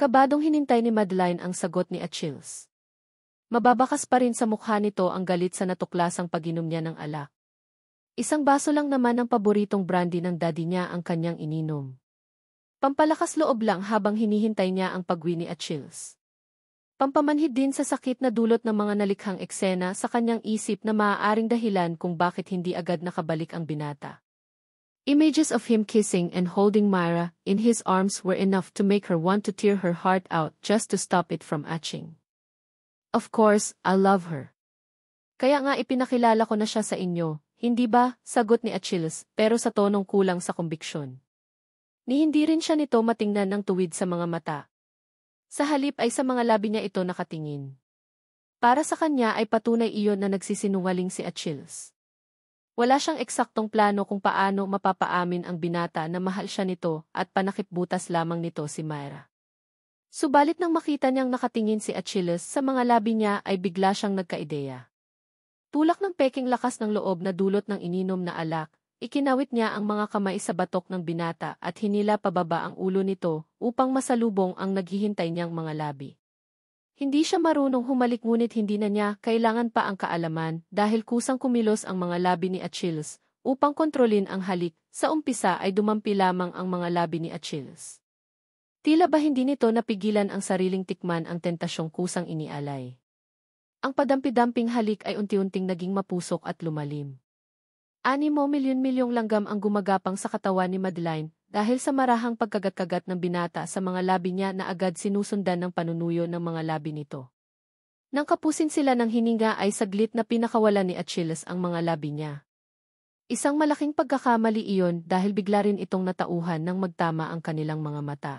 Kabadong hinintay ni Madeline ang sagot ni Achilles. Mababakas pa rin sa mukha nito ang galit sa natuklasang pag-inom niya ng alak. Isang baso lang naman ng paboritong brandy ng daddy niya ang kanyang ininom. Pampalakas loob lang habang hinihintay niya ang pag-uwi ni Achilles. Pampamanhid din sa sakit na dulot ng mga nalikhang eksena sa kanyang isip na maaaring dahilan kung bakit hindi agad nakabalik ang binata. Images of him kissing and holding Myra in his arms were enough to make her want to tear her heart out just to stop it from atching. Of course, I love her. Kaya nga ipinakilala ko na siya sa inyo, hindi ba? Sagot ni Achilles, pero sa tonong kulang sa kumbiksyon. Ni hindi rin siya nito matingnan ng tuwid sa mga mata. Sa halip ay sa mga labi niya ito nakatingin. Para sa kanya ay patunay iyon na nagsisinungaling si Achilles. Wala siyang eksaktong plano kung paano mapapaamin ang binata na mahal siya nito at panakipbutas lamang nito si Myra. Subalit nang makita niyang nakatingin si Achilles sa mga labi niya ay bigla siyang nagkaideya. Tulak ng peking lakas ng loob na dulot ng ininom na alak, ikinawit niya ang mga kamay sa batok ng binata at hinila pababa ang ulo nito upang masalubong ang naghihintay niyang mga labi. Hindi siya marunong humalik ngunit hindi na niya kailangan pa ang kaalaman dahil kusang kumilos ang mga labi ni Achilles upang kontrolin ang halik. Sa umpisa ay dumampi lamang ang mga labi ni Achilles. Tila ba hindi nito napigilan ang sariling tikman ang tentasyong kusang inialay. Ang padampi-damping halik ay unti-unting naging mapusok at lumalim. 6 milyon-milyong langgam ang gumagapang sa katawan ni Madeline dahil sa marahang pagkagat-kagat ng binata sa mga labi niya na agad sinusundan ng panunuyo ng mga labi nito. Nang kapusin sila ng hininga ay saglit na pinakawalan ni Achilles ang mga labi niya. Isang malaking pagkakamali iyon dahil bigla rin itong natauhan nang magtama ang kanilang mga mata.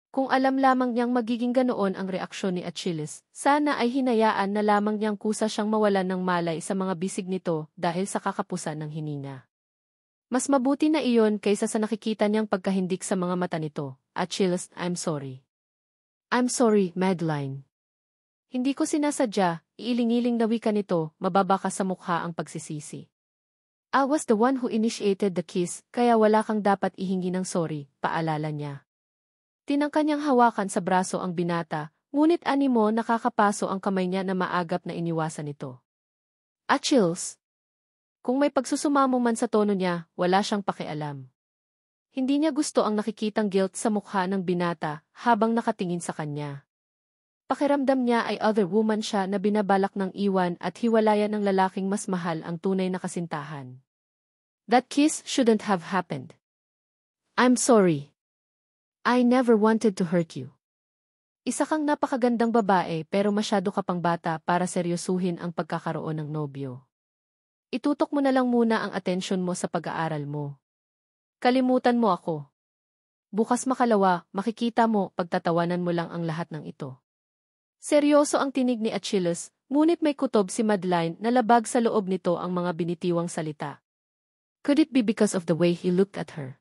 Kung alam lamang niyang magiging ganoon ang reaksyon ni Achilles, sana ay hinayaan na lamang niyang kusa siyang mawalan ng malay sa mga bisig nito dahil sa kakapusan ng hininga. Mas mabuti na iyon kaysa sa nakikita niyang pagkahindik sa mga mata nito. Achilles, I'm sorry. I'm sorry, Madeline. Hindi ko sinasadya, iiling-iling na wika nito, mababakas sa mukha ang pagsisisi. I was the one who initiated the kiss, kaya wala kang dapat ihingi ng sorry, paalala niya. Tinangka niyang hawakan sa braso ang binata, ngunit animo nakakapaso ang kamay niya na maagap na iniwasan nito. Achilles. Kung may pagsusumamo man sa tono niya, wala siyang pakialam. Hindi niya gusto ang nakikitang guilt sa mukha ng binata habang nakatingin sa kanya. Pakiramdam niya ay other woman siya na binabalak ng iwan at hiwalayan ng lalaking mas mahal ang tunay na kasintahan. That kiss shouldn't have happened. I'm sorry. I never wanted to hurt you. Isa kang napakagandang babae pero masyado ka pang bata para seryosuhin ang pagkakaroon ng nobyo. Itutok mo na lang muna ang atensyon mo sa pag-aaral mo. Kalimutan mo ako. Bukas makalawa, makikita mo, pagtatawanan mo lang ang lahat ng ito. Seryoso ang tinig ni Achilles, ngunit may kutob si Madeline na labag sa loob nito ang mga binitiwang salita. Could it be because of the way he looked at her?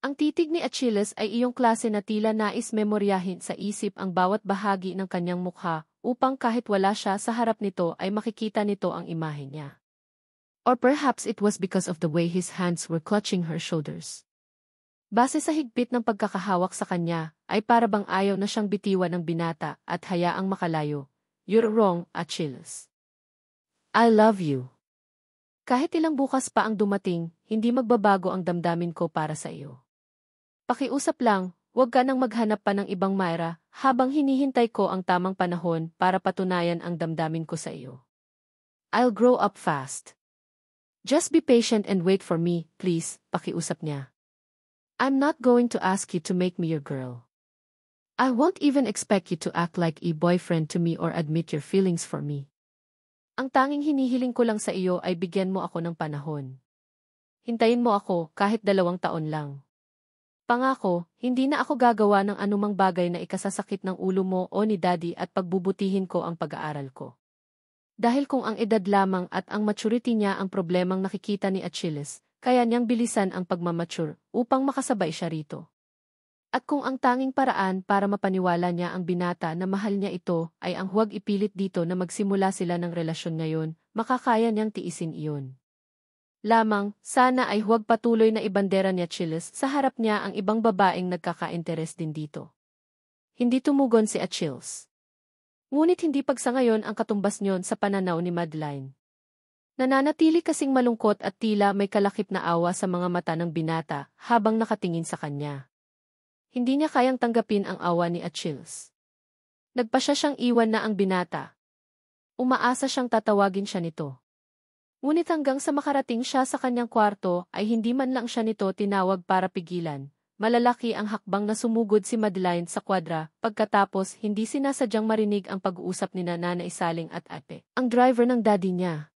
Ang titig ni Achilles ay iyong klase na tila nais memoryahin sa isip ang bawat bahagi ng kanyang mukha upang kahit wala siya sa harap nito ay makikita nito ang imahe niya. Or perhaps it was because of the way his hands were clutching her shoulders. Base sa higpit ng pagkakahawak sa kanya, ay para bang ayaw na siyang bitiwan ng binata at hayaang makalayo. You're wrong, Achilles. I love you. Kahit ilang bukas pa ang dumating, hindi magbabago ang damdamin ko para sa iyo. Pakiusap lang, huwag ka nang maghanap pa ng ibang Myra habang hinihintay ko ang tamang panahon para patunayan ang damdamin ko sa iyo. I'll grow up fast. Just be patient and wait for me, please, pakiusap niya. I'm not going to ask you to make me your girl. I won't even expect you to act like a boyfriend to me or admit your feelings for me. Ang tanging hinihiling ko lang sa iyo ay bigyan mo ako ng panahon. Hintayin mo ako kahit 2 taon lang. Pangako, hindi na ako gagawa ng anumang bagay na ikasasakit ng ulo mo o ni Daddy at pagbubutihin ko ang pag-aaral ko. Dahil kung ang edad lamang at ang maturity niya ang problemang nakikita ni Achilles, kaya niyang bilisan ang pagmamature upang makasabay siya rito. At kung ang tanging paraan para mapaniwala niya ang binata na mahal niya ito ay ang huwag ipilit dito na magsimula sila ng relasyon ngayon, makakaya niyang tiisin iyon. Lamang, sana ay huwag patuloy na ibandera ni Achilles sa harap niya ang ibang babaeng nagkaka-interes din dito. Hindi tumugon si Achilles. Ngunit hindi pagsangayon ang katumbas niyon sa pananaw ni Madeline. Nananatili kasing malungkot at tila may kalakip na awa sa mga mata ng binata habang nakatingin sa kanya. Hindi niya kayang tanggapin ang awa ni Achilles. Nagpasya siyang iwan na ang binata. Umaasa siyang tatawagin siya nito. Ngunit hanggang sa makarating siya sa kanyang kwarto ay hindi man lang siya nito tinawag para pigilan. Malalaki ang hakbang na sumugod si Madeline sa kwadra pagkatapos hindi sinasadyang marinig ang pag-uusap ni Nana Isaling at Ate, ang driver ng daddy niya.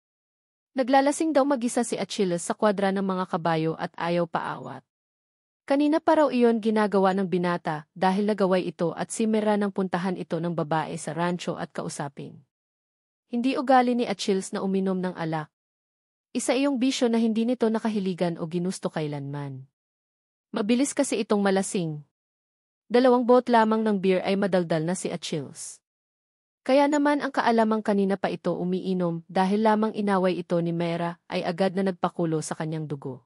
Naglalasing daw mag-isa si Achilles sa kwadra ng mga kabayo at ayaw paawat. Kanina pa raw iyon ginagawa ng binata dahil nagaway ito at simera ng puntahan ito ng babae sa rancho at kausapin. Hindi ugali ni Achilles na uminom ng alak. Isa iyong bisyo na hindi nito nakahiligan o ginusto kailanman. Mabilis kasi itong malasing. 2 bot lamang ng beer ay madaldal na si Achilles. Kaya naman ang kaalamang kanina pa ito umiinom dahil lamang inaway ito ni Mera ay agad na nagpakulo sa kanyang dugo.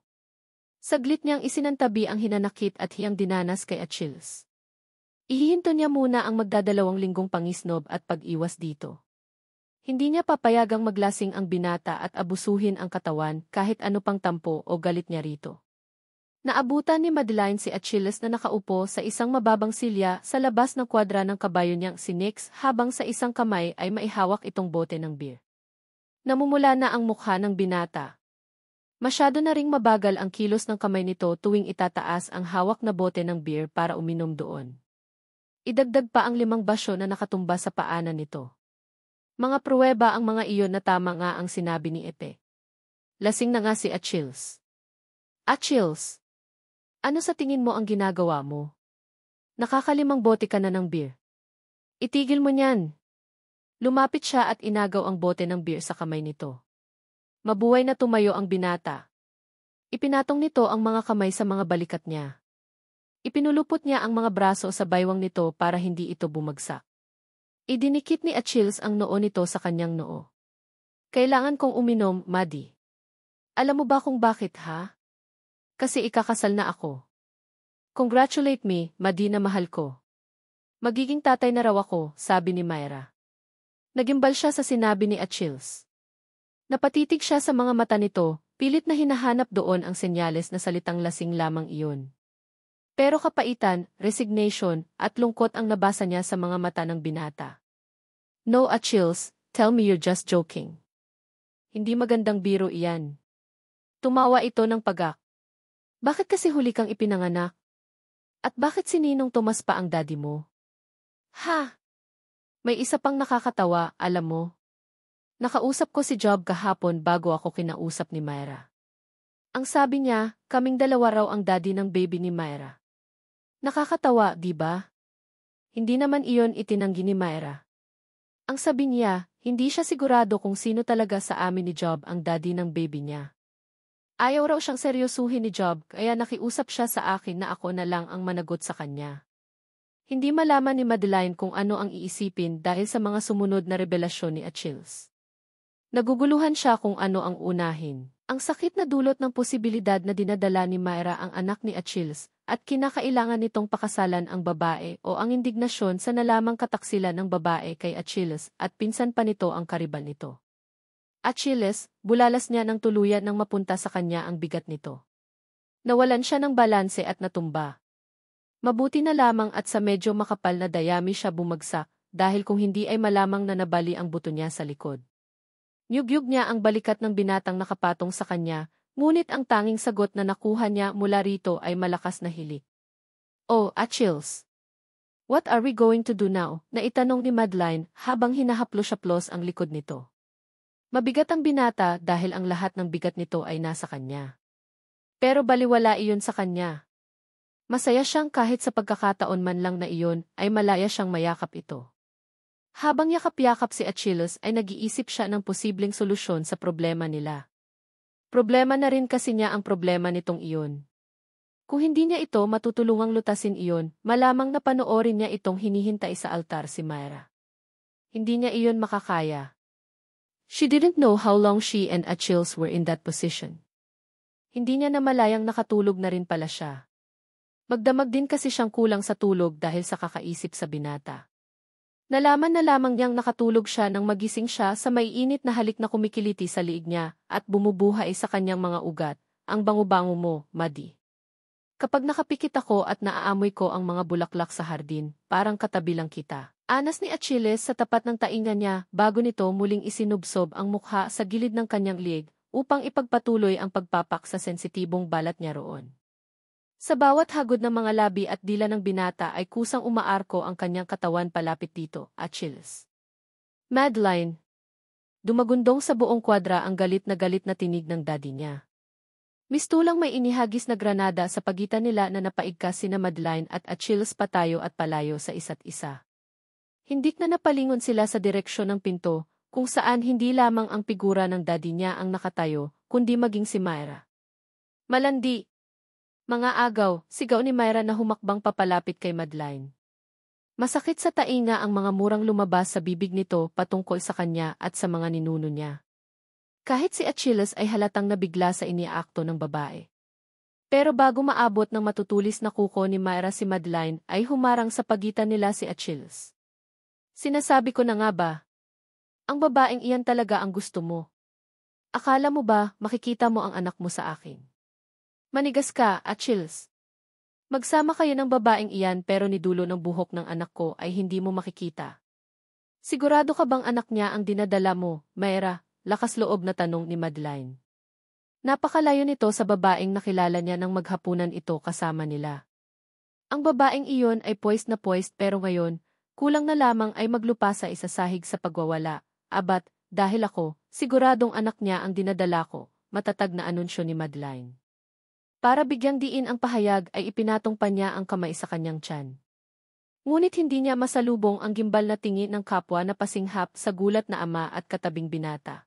Saglit niyang isinantabi ang hinanakit at hiyang dinanas kay Achilles. Ihihinto niya muna ang magdadalawang linggong pangisnob at pag-iwas dito. Hindi niya papayagang maglasing ang binata at abusuhin ang katawan kahit ano pang tampo o galit niya rito. Naabutan ni Madeline si Achilles na nakaupo sa isang mababang silya sa labas ng kwadra ng kabayo niyang si Nix habang sa isang kamay ay maihawak itong bote ng beer. Namumula na ang mukha ng binata. Masyado na ring mabagal ang kilos ng kamay nito tuwing itataas ang hawak na bote ng beer para uminom doon. Idagdag pa ang 5 basyo na nakatumba sa paanan nito. Mga pruweba ang mga iyon na tama nga ang sinabi ni Ete. Lasing na nga si Achilles. Achilles! Ano sa tingin mo ang ginagawa mo? Nakakalimang bote ka na ng beer. Itigil mo niyan. Lumapit siya at inagaw ang bote ng beer sa kamay nito. Mabuhay na tumayo ang binata. Ipinatong nito ang mga kamay sa mga balikat niya. Ipinulupot niya ang mga braso sa baywang nito para hindi ito bumagsak. Idinikit ni Achilles ang noo nito sa kanyang noo. Kailangan kong uminom, Maddie. Alam mo ba kung bakit ha? Kasi ikakasal na ako. Congratulate me, Maddie na mahal ko. Magiging tatay na raw ako, sabi ni Myra. Nagimbal siya sa sinabi ni Achilles. Napatitig siya sa mga mata nito, pilit na hinahanap doon ang senyales na salitang lasing lamang iyon. Pero kapaitan, resignation, at lungkot ang nabasa niya sa mga mata ng binata. No, Achilles, tell me you're just joking. Hindi magandang biro iyan. Tumawa ito ng pagak. Bakit kasi huli kang ipinanganak? At bakit si Ninong Tomas pa ang daddy mo? Ha? May isa pang nakakatawa, alam mo. Nakausap ko si Job kahapon bago ako kinausap ni Myra. Ang sabi niya, kaming dalawa raw ang daddy ng baby ni Myra. Nakakatawa, di ba? Hindi naman iyon itinanggi ni Myra. Ang sabi niya, hindi siya sigurado kung sino talaga sa amin ni Job ang daddy ng baby niya. Ayaw raw siyang seryosuhin ni Job kaya nakiusap siya sa akin na ako na lang ang managot sa kanya. Hindi malaman ni Madeline kung ano ang iisipin dahil sa mga sumunod na revelasyon ni Achilles. Naguguluhan siya kung ano ang unahin. Ang sakit na dulot ng posibilidad na dinadala ni Myra ang anak ni Achilles at kinakailangan nitong pakasalan ang babae o ang indignasyon sa nalamang kataksilan ng babae kay Achilles at pinsan pa nito ang karibal nito. Achilles, bulalas niya ng tuluyan nang mapunta sa kanya ang bigat nito. Nawalan siya ng balanse at natumba. Mabuti na lamang at sa medyo makapal na dayami siya bumagsak dahil kung hindi ay malamang na nabali ang buto niya sa likod. Nyugyug niya ang balikat ng binatang nakapatong sa kanya, ngunit ang tanging sagot na nakuha niya mula rito ay malakas na hilik. Oh, Achilles! What are we going to do now? Naitanong ni Madeline habang hinahaplos-haplos ang likod nito. Mabigat ang binata dahil ang lahat ng bigat nito ay nasa kanya. Pero baliwala iyon sa kanya. Masaya siyang kahit sa pagkakataon man lang na iyon ay malaya siyang mayakap ito. Habang yakap-yakap si Achilles ay nag-iisip siya ng posibleng solusyon sa problema nila. Problema na rin kasi niya ang problema nitong iyon. Kung hindi niya ito matutulungang lutasin iyon, malamang na panoorin niya itong hinihintay sa altar si Myra. Hindi niya iyon makakaya. She didn't know how long she and Achilles were in that position. Hindi niya namalayang nakatulog na rin pala siya. Magdamag din kasi siyang kulang sa tulog dahil sa kakaisip sa binata. Nalaman na lamang niyang nakatulog siya nang magising siya sa maiinit na halik na kumikiliti sa liig niya at bumubuhay sa kanyang mga ugat. Ang bango-bango mo, Maddie. Kapag nakapikit ako at naaamoy ko ang mga bulaklak sa hardin, parang katabi lang kita. Anas ni Achilles sa tapat ng tainga niya bago nito muling isinubsob ang mukha sa gilid ng kanyang liig upang ipagpatuloy ang pagpapak sa sensitibong balat niya roon. Sa bawat hagod ng mga labi at dila ng binata ay kusang umaarko ang kanyang katawan palapit dito, Achilles. Madeline. Dumagundong sa buong kwadra ang galit na tinig ng daddy niya. Mistulang may inihagis na granada sa pagitan nila na napaigkas sina Madeline at Achilles patayo at palayo sa isa't isa. Hindik na napalingon sila sa direksyon ng pinto, kung saan hindi lamang ang figura ng daddy niya ang nakatayo, kundi maging si Myra. Malandi! Mga agaw, sigaw ni Myra na humakbang papalapit kay Madeline. Masakit sa tainga ang mga murang lumabas sa bibig nito patungkol sa kanya at sa mga ninuno niya. Kahit si Achilles ay halatang nabigla sa iniaakto ng babae. Pero bago maabot ng matutulis na kuko ni Myra si Madeline ay humarang sa pagitan nila si Achilles. Sinasabi ko na nga ba? Ang babaeng iyan talaga ang gusto mo. Akala mo ba makikita mo ang anak mo sa akin? Manigas ka, Achilles. Magsama kayo ng babaeng iyan pero ni dulo ng buhok ng anak ko ay hindi mo makikita. Sigurado ka bang anak niya ang dinadala mo, Myra? Lakas loob na tanong ni Madeline. Napakalayo nito sa babaeng nakilala niya nang maghapunan ito kasama nila. Ang babaeng iyon ay poised na poised pero ngayon, kulang na lamang ay maglupa sa isasahig sa pagwawala. Abat, dahil ako, siguradong anak niya ang dinadala ko, matatag na anunsyo ni Madeline. Para bigyang diin ang pahayag ay ipinatong pa niya ang kamay sa kanyang tiyan. Ngunit hindi niya masalubong ang gimbal na tingin ng kapwa na pasinghap sa gulat na ama at katabing binata.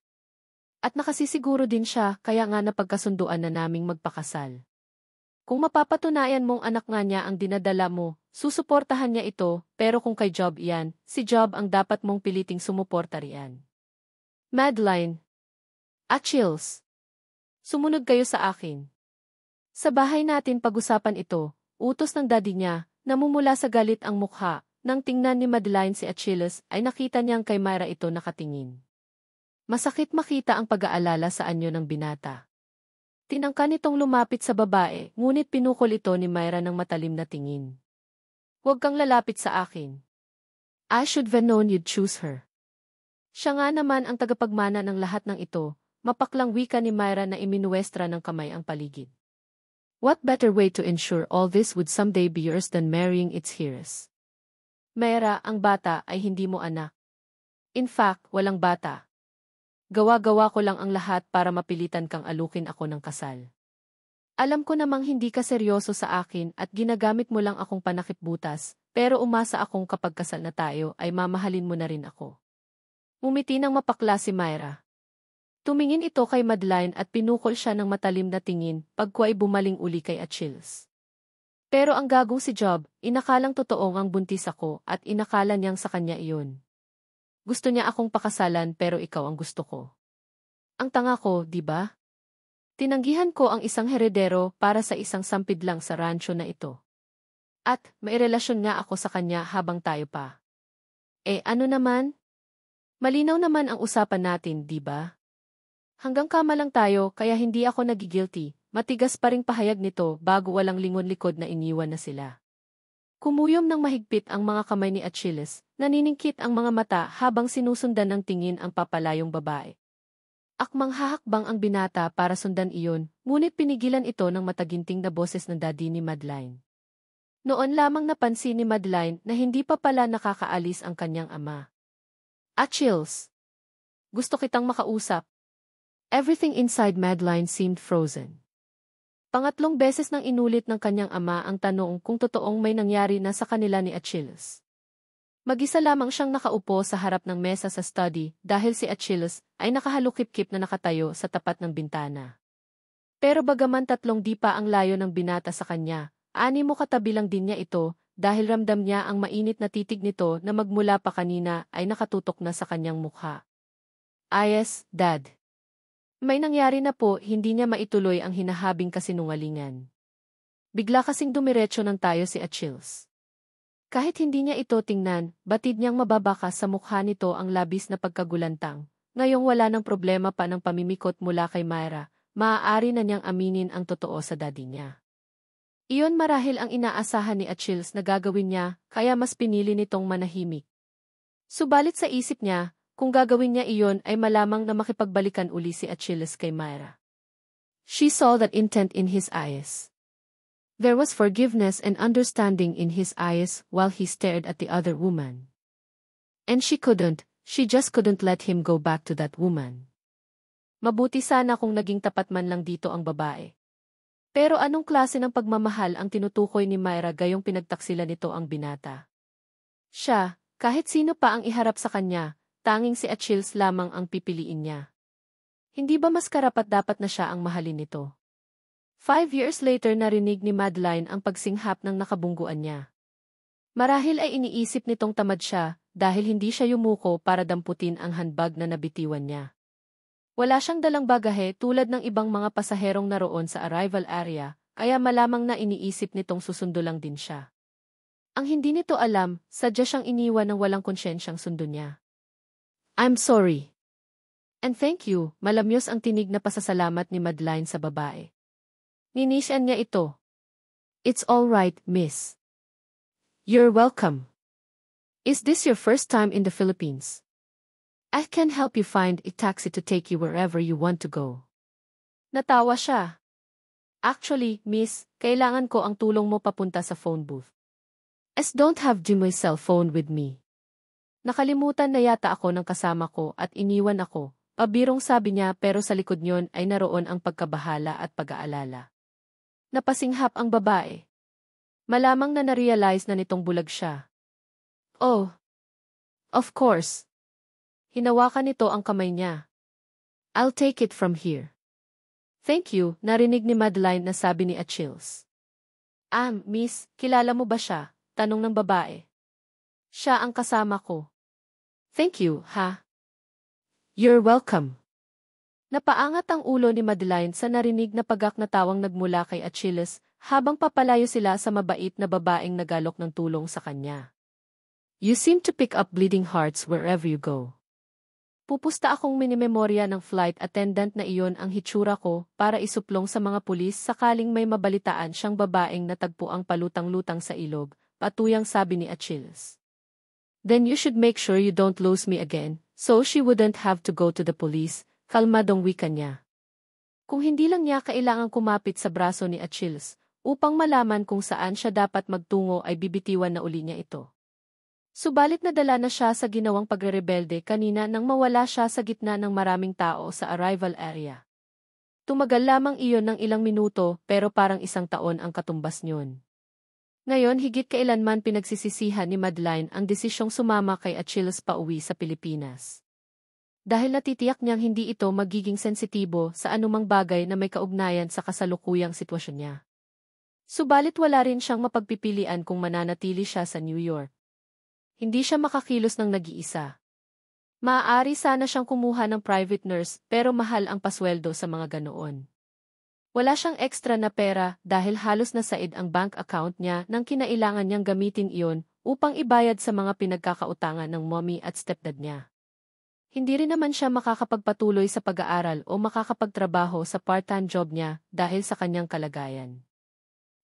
At nakasisiguro din siya kaya nga napagkasunduan na naming magpakasal. Kung mapapatunayan mong anak nga niya ang dinadala mo, susuportahan niya ito, pero kung kay Job iyan, si Job ang dapat mong piliting sumuporta riyan. Madeline. Achilles. Sumunod kayo sa akin. Sa bahay natin pag-usapan ito, utos ng daddy niya, namumula sa galit ang mukha, nang tingnan ni Madeline si Achilles ay nakita niyang kay Myra ito nakatingin. Masakit makita ang pag-aalala sa anyo ng binata. Tinangka nitong lumapit sa babae, ngunit pinukol ito ni Myra ng matalim na tingin. Huwag kang lalapit sa akin. I should have known you'd choose her. Siya nga naman ang tagapagmana ng lahat ng ito, mapaklang wika ni Myra na iminuwestra ng kamay ang paligid. What better way to ensure all this would someday be yours than marrying its heiress? Myra, ang bata ay hindi mo anak. In fact, walang bata. Gawa-gawa ko lang ang lahat para mapilitan kang alukin ako ng kasal. Alam ko namang hindi ka seryoso sa akin at ginagamit mo lang akong panakipbutas, pero umasa akong kapag kasal na tayo ay mamahalin mo na rin ako. Umiti ng mapakla si Myra. Tumingin ito kay Madeline at pinukol siya ng matalim na tingin pagkuay bumaling uli kay Achilles. Pero ang gagong si Job, inakalang totoong ang buntis ako at inakala niyang sa kanya iyon. Gusto niya akong pakasalan pero ikaw ang gusto ko. Ang tanga ko, di ba? Tinanggihan ko ang isang heredero para sa isang sampid lang sa rancho na ito. At may relasyon nga ako sa kanya habang tayo pa. Ano naman? Malinaw naman ang usapan natin, di ba? Hanggang kama lang tayo kaya hindi ako nagigilty, matigas pa ring pahayag nito bago walang lingon-likod na iniwan na sila. Kumuyom ng mahigpit ang mga kamay ni Achilles, naniningkit ang mga mata habang sinusundan ng tingin ang papalayong babae. Akmang hahakbang ang binata para sundan iyon, ngunit pinigilan ito ng mataginting na boses ng daddy ni Madeline. Noon lamang napansin ni Madeline na hindi pa pala nakakaalis ang kanyang ama. Achilles! Gusto kitang makausap. Everything inside Madeline seemed frozen. Pangatlong beses nang inulit ng kanyang ama ang tanong kung totoong may nangyari na sa kanila ni Achilles. Mag-isa lamang siyang nakaupo sa harap ng mesa sa study dahil si Achilles ay nakahalukip-kip na nakatayo sa tapat ng bintana. Pero bagaman tatlong di pa ang layo ng binata sa kanya, animo katabi lang din niya ito dahil ramdam niya ang mainit na titig nito na magmula pa kanina ay nakatutok na sa kanyang mukha. Yes, Dad. May nangyari na po, hindi niya maituloy ang hinahabing kasinungalingan. Bigla kasing dumiretso ng tayo si Achilles. Kahit hindi niya ito tingnan, batid niyang mababakas sa mukha nito ang labis na pagkagulantang. Ngayong wala ng problema pa ng pamimikot mula kay Myra, maaari na niyang aminin ang totoo sa daddy niya. Iyon marahil ang inaasahan ni Achilles na gagawin niya, kaya mas pinili nitong manahimik. Subalit sa isip niya, kung gagawin niya iyon ay malamang na makipagbalikan uli si Achilles kay Myra. She saw that intent in his eyes. There was forgiveness and understanding in his eyes while he stared at the other woman. And she just couldn't let him go back to that woman. Mabuti sana kung naging tapat man lang dito ang babae. Pero anong klase ng pagmamahal ang tinutukoy ni Myra gayong pinagtaksila nito ang binata? Siya, kahit sino pa ang iharap sa kanya, tanging si Achilles lamang ang pipiliin niya. Hindi ba mas karapat-dapat na siya ang mahalin nito? 5 years later narinig ni Madeline ang pagsinghap ng nakabungguan niya. Marahil ay iniisip nitong tamad siya dahil hindi siya yumuko para damputin ang handbag na nabitiwan niya. Wala siyang dalang bagahe tulad ng ibang mga pasaherong naroon sa arrival area, kaya malamang na iniisip nitong susundo lang din siya. Ang hindi nito alam, sadya siyang iniwan ng walang konsyensyang sundo niya. I'm sorry. And thank you, malamyos ang tinig na pasasalamat ni Madeline sa babae. Ninisyan niya ito. It's all right, miss. You're welcome. Is this your first time in the Philippines? I can help you find a taxi to take you wherever you want to go. Natawa siya. Actually, miss, kailangan ko ang tulong mo papunta sa phone booth. As don't have Jimoy's cell phone with me. Nakalimutan na yata ako ng kasama ko at iniwan ako. Pabirong sabi niya pero sa likod niyon ay naroon ang pagkabahala at pag-aalala. Napasinghap ang babae. Malamang na narealize na nitong bulag siya. Oh. Of course. Hinawakan nito ang kamay niya. I'll take it from here. Thank you, narinig ni Madeline na sabi ni Achilles. Miss, kilala mo ba siya? Tanong ng babae. Siya ang kasama ko. Thank you, ha? You're welcome. Napaangat ang ulo ni Madeline sa narinig na pagak na tawang nagmula kay Achilles habang papalayo sila sa mabait na babaeng nagalok ng tulong sa kanya. You seem to pick up bleeding hearts wherever you go. Pupusta akong minimemorya ng flight attendant na iyon ang hitsura ko para isuplong sa mga pulis sakaling may mabalitaan siyang babaeng natagpo ang palutang-lutang sa ilog, patuyang sabi ni Achilles. Then you should make sure you don't lose me again, so she wouldn't have to go to the police. Kalmadong wika niya. Kung hindi lang niya kailangang kumapit sa braso ni Achilles, upang malaman kung saan siya dapat magtungo ay bibitiwan na uli niya ito. Subalit nadala na siya sa ginawang pagrerebelde kanina nang mawala siya sa gitna ng maraming tao sa arrival area. Tumagal lamang iyon ng ilang minuto pero parang 1 taon ang katumbas niyon. Ngayon higit kailanman pinagsisisihan ni Madeline ang desisyong sumama kay Achilles pauwi sa Pilipinas. Dahil natitiyak niyang hindi ito magiging sensitibo sa anumang bagay na may kaugnayan sa kasalukuyang sitwasyon niya. Subalit wala rin siyang mapagpipilian kung mananatili siya sa New York. Hindi siya makakilos ng nag-iisa. Maaari sana siyang kumuha ng private nurse pero mahal ang pasweldo sa mga ganoon. Wala siyang extra na pera dahil halos nasaid ang bank account niya nang kinailangan niyang gamitin iyon upang ibayad sa mga pinagkakautangan ng mommy at stepdad niya. Hindi rin naman siya makakapagpatuloy sa pag-aaral o makakapagtrabaho sa part-time job niya dahil sa kanyang kalagayan.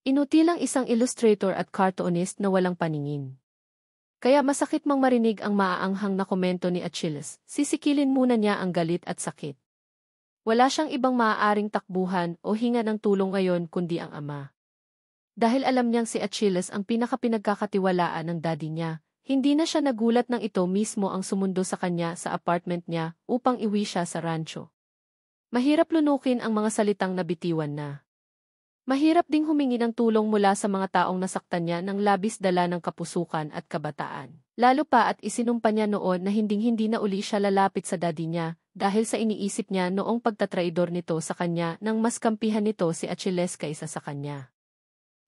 Inutilang isang illustrator at cartoonist na walang paningin. Kaya masakit mang marinig ang maaanghang na komento ni Achilles, sisikilin muna niya ang galit at sakit. Wala siyang ibang maaaring takbuhan o hinga ng tulong ngayon kundi ang ama. Dahil alam niyang si Achilles ang pinakapinagkakatiwalaan ng daddy niya, hindi na siya nagulat nang ito mismo ang sumundo sa kanya sa apartment niya upang iwi siya sa rancho. Mahirap lunukin ang mga salitang nabitiwan na. Mahirap ding humingi ng tulong mula sa mga taong nasaktan niya ng labis dala ng kapusukan at kabataan. Lalo pa at isinumpa niya noon na hinding-hindi na uli siya lalapit sa daddy niya dahil sa iniisip niya noong pagtatraidor nito sa kanya nang mas kampihan nito si Achilles kaysa sa kanya.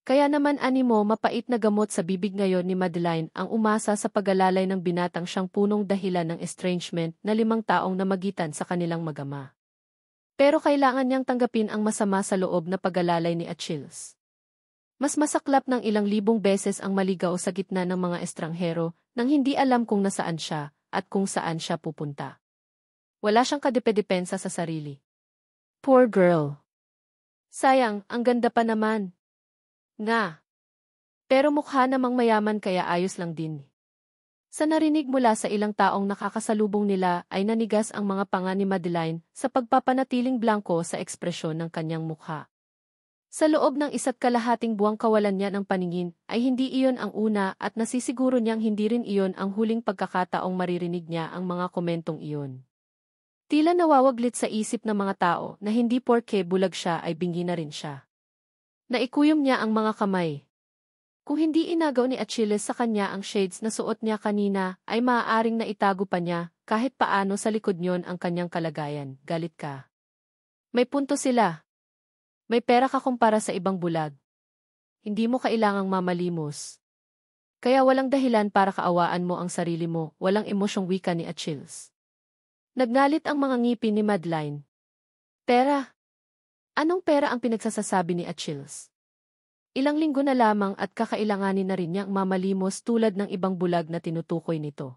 Kaya naman animo mapait na gamot sa bibig ngayon ni Madeline ang umasa sa pag-alalay ng binatang siyang punong dahilan ng estrangement na 5 taong namagitan sa kanilang magama. Pero kailangan niyang tanggapin ang masama sa loob na pag-alalay ni Achilles. Mas masaklap ng ilang libong beses ang maligaw sa gitna ng mga estranghero nang hindi alam kung nasaan siya at kung saan siya pupunta. Wala siyang kadepensa sa sarili. Poor girl. Sayang, ang ganda pa naman. Nga. Pero mukha namang mayaman kaya ayos lang din. Sa narinig mula sa ilang taong nakakasalubong nila ay nanigas ang mga panga ni Madeline sa pagpapanatiling blanko sa ekspresyon ng kanyang mukha. Sa loob ng 1.5 buwang kawalan niya ng paningin ay hindi iyon ang una at nasisiguro niyang hindi rin iyon ang huling pagkakataong maririnig niya ang mga komentong iyon. Tila nawawaglit sa isip ng mga tao na hindi porke bulag siya ay bingi na rin siya. Naikuyom niya ang mga kamay. Kung hindi inagaw ni Achilles sa kanya ang shades na suot niya kanina, ay maaaring naitago pa niya, kahit paano sa likod niyon ang kanyang kalagayan. Galit ka. May punto sila. May pera ka kumpara sa ibang bulag. Hindi mo kailangang mamalimos. Kaya walang dahilan para kaawaan mo ang sarili mo, walang emosyong wika ni Achilles. Nagnalit ang mga ngipin ni Madeline. Pera? Anong pera ang pinagsasasabi ni Achilles? Ilang linggo na lamang at kakailanganin na rin niyang mamalimos tulad ng ibang bulag na tinutukoy nito.